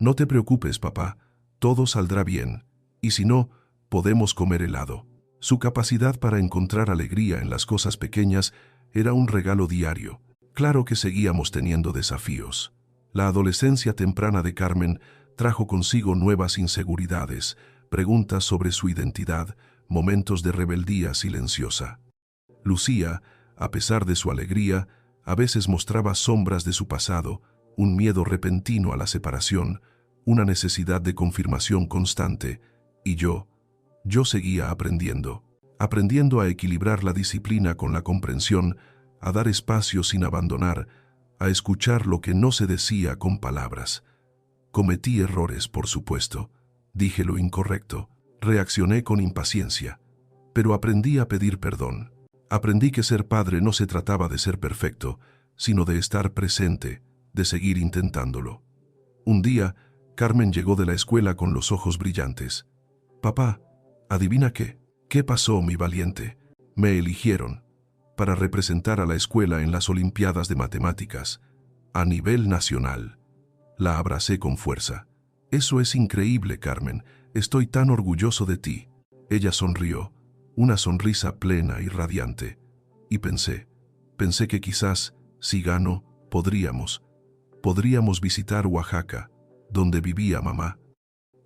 No te preocupes, papá, todo saldrá bien, y si no, podemos comer helado. Su capacidad para encontrar alegría en las cosas pequeñas era un regalo diario. Claro que seguíamos teniendo desafíos. La adolescencia temprana de Carmen trajo consigo nuevas inseguridades, preguntas sobre su identidad, momentos de rebeldía silenciosa. Lucía, a pesar de su alegría, a veces mostraba sombras de su pasado, un miedo repentino a la separación, una necesidad de confirmación constante, y yo seguía aprendiendo a equilibrar la disciplina con la comprensión, a dar espacio sin abandonar, a escuchar lo que no se decía con palabras. Cometí errores, por supuesto, dije lo incorrecto, reaccioné con impaciencia, pero aprendí a pedir perdón. Aprendí que ser padre no se trataba de ser perfecto, sino de estar presente, de seguir intentándolo. Un día, Carmen llegó de la escuela con los ojos brillantes. Papá, ¿adivina qué? ¿Qué pasó, mi valiente? Me eligieron para representar a la escuela en las Olimpiadas de Matemáticas, a nivel nacional. La abracé con fuerza. Eso es increíble, Carmen. Estoy tan orgulloso de ti. Ella sonrió, una sonrisa plena y radiante. Y pensé que quizás, si gano, podríamos visitar Oaxaca, donde vivía mamá.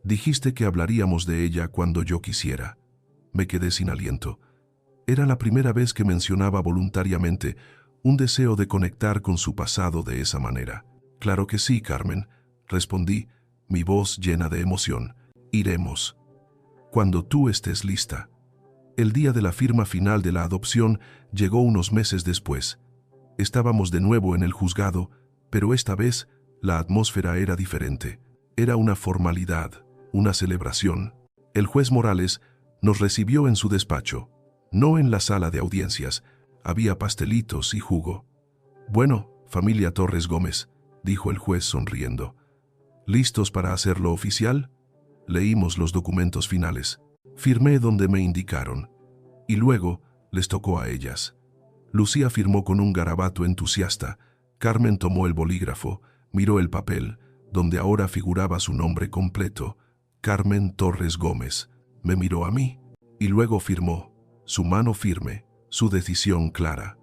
Dijiste que hablaríamos de ella cuando yo quisiera. Me quedé sin aliento. Era la primera vez que mencionaba voluntariamente un deseo de conectar con su pasado de esa manera. Claro que sí, Carmen, respondí, mi voz llena de emoción. Iremos. Cuando tú estés lista. El día de la firma final de la adopción llegó unos meses después. Estábamos de nuevo en el juzgado, pero esta vez la atmósfera era diferente. Era una formalidad, una celebración. El juez Morales nos recibió en su despacho, no en la sala de audiencias. Había pastelitos y jugo. Bueno, familia Torres Gómez, dijo el juez sonriendo. ¿Listos para hacerlo oficial? Leímos los documentos finales. Firmé donde me indicaron. Y luego les tocó a ellas. Lucía firmó con un garabato entusiasta. Carmen tomó el bolígrafo, miró el papel, donde ahora figuraba su nombre completo, Carmen Torres Gómez. Me miró a mí, y luego firmó, su mano firme, su decisión clara.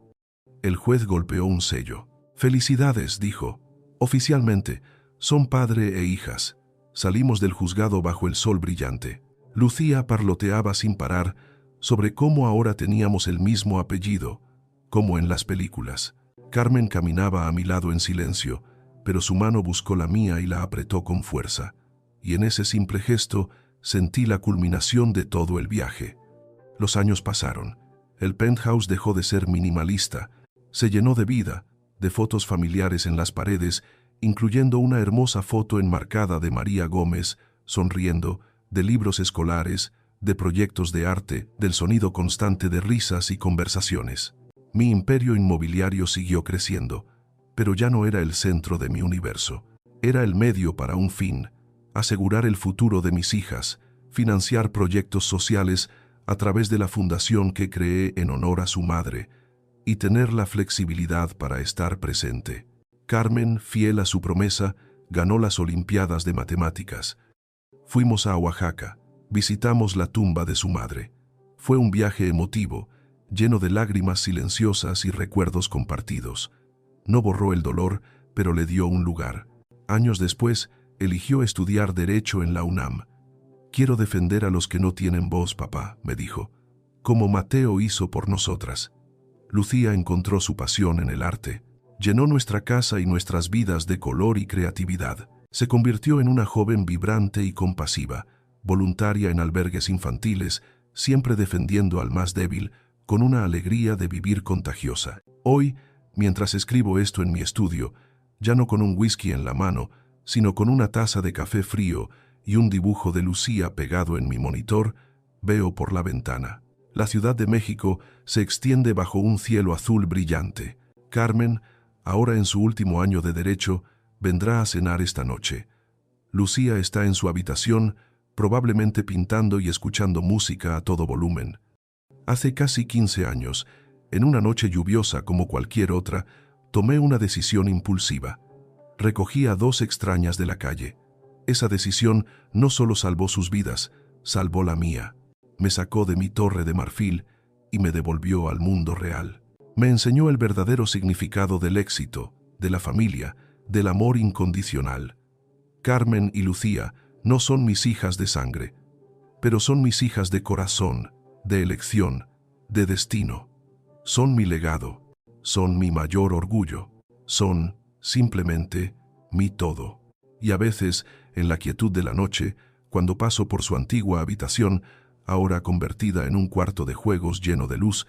El juez golpeó un sello. Felicidades, dijo. Oficialmente, son padre e hijas. Salimos del juzgado bajo el sol brillante. Lucía parloteaba sin parar sobre cómo ahora teníamos el mismo apellido, como en las películas. Carmen caminaba a mi lado en silencio, pero su mano buscó la mía y la apretó con fuerza. Y en ese simple gesto sentí la culminación de todo el viaje. Los años pasaron. El penthouse dejó de ser minimalista. Se llenó de vida, de fotos familiares en las paredes, incluyendo una hermosa foto enmarcada de María Gómez, sonriendo, de libros escolares, de proyectos de arte, del sonido constante de risas y conversaciones. Mi imperio inmobiliario siguió creciendo, pero ya no era el centro de mi universo. Era el medio para un fin: asegurar el futuro de mis hijas, financiar proyectos sociales a través de la fundación que creé en honor a su madre, y tener la flexibilidad para estar presente. Carmen, fiel a su promesa, ganó las Olimpiadas de Matemáticas. Fuimos a Oaxaca, visitamos la tumba de su madre. Fue un viaje emotivo, lleno de lágrimas silenciosas y recuerdos compartidos. No borró el dolor, pero le dio un lugar. Años después, eligió estudiar Derecho en la UNAM. «Quiero defender a los que no tienen voz, papá», me dijo, como Mateo hizo por nosotras. Lucía encontró su pasión en el arte. Llenó nuestra casa y nuestras vidas de color y creatividad. Se convirtió en una joven vibrante y compasiva, voluntaria en albergues infantiles, siempre defendiendo al más débil, con una alegría de vivir contagiosa. Hoy, mientras escribo esto en mi estudio, ya no con un whisky en la mano, sino con una taza de café frío y un dibujo de Lucía pegado en mi monitor, veo por la ventana. La Ciudad de México se extiende bajo un cielo azul brillante. Carmen, ahora en su último año de Derecho, vendrá a cenar esta noche. Lucía está en su habitación, probablemente pintando y escuchando música a todo volumen. Hace casi 15 años, en una noche lluviosa como cualquier otra, tomé una decisión impulsiva. Recogí a 2 extrañas de la calle. Esa decisión no solo salvó sus vidas, salvó la mía. Me sacó de mi torre de marfil y me devolvió al mundo real. Me enseñó el verdadero significado del éxito, de la familia, del amor incondicional. Carmen y Lucía no son mis hijas de sangre, pero son mis hijas de corazón, de elección, de destino. Son mi legado, son mi mayor orgullo, son, simplemente, mi todo. Y a veces, en la quietud de la noche, cuando paso por su antigua habitación, ahora convertida en un cuarto de juegos lleno de luz,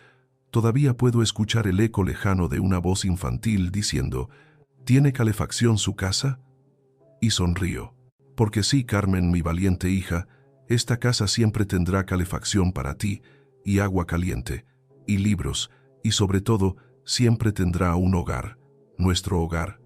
todavía puedo escuchar el eco lejano de una voz infantil diciendo: «¿Tiene calefacción su casa?». Y sonrío. Porque sí, Carmen, mi valiente hija, esta casa siempre tendrá calefacción para ti, y agua caliente, y libros, y sobre todo, siempre tendrá un hogar, nuestro hogar.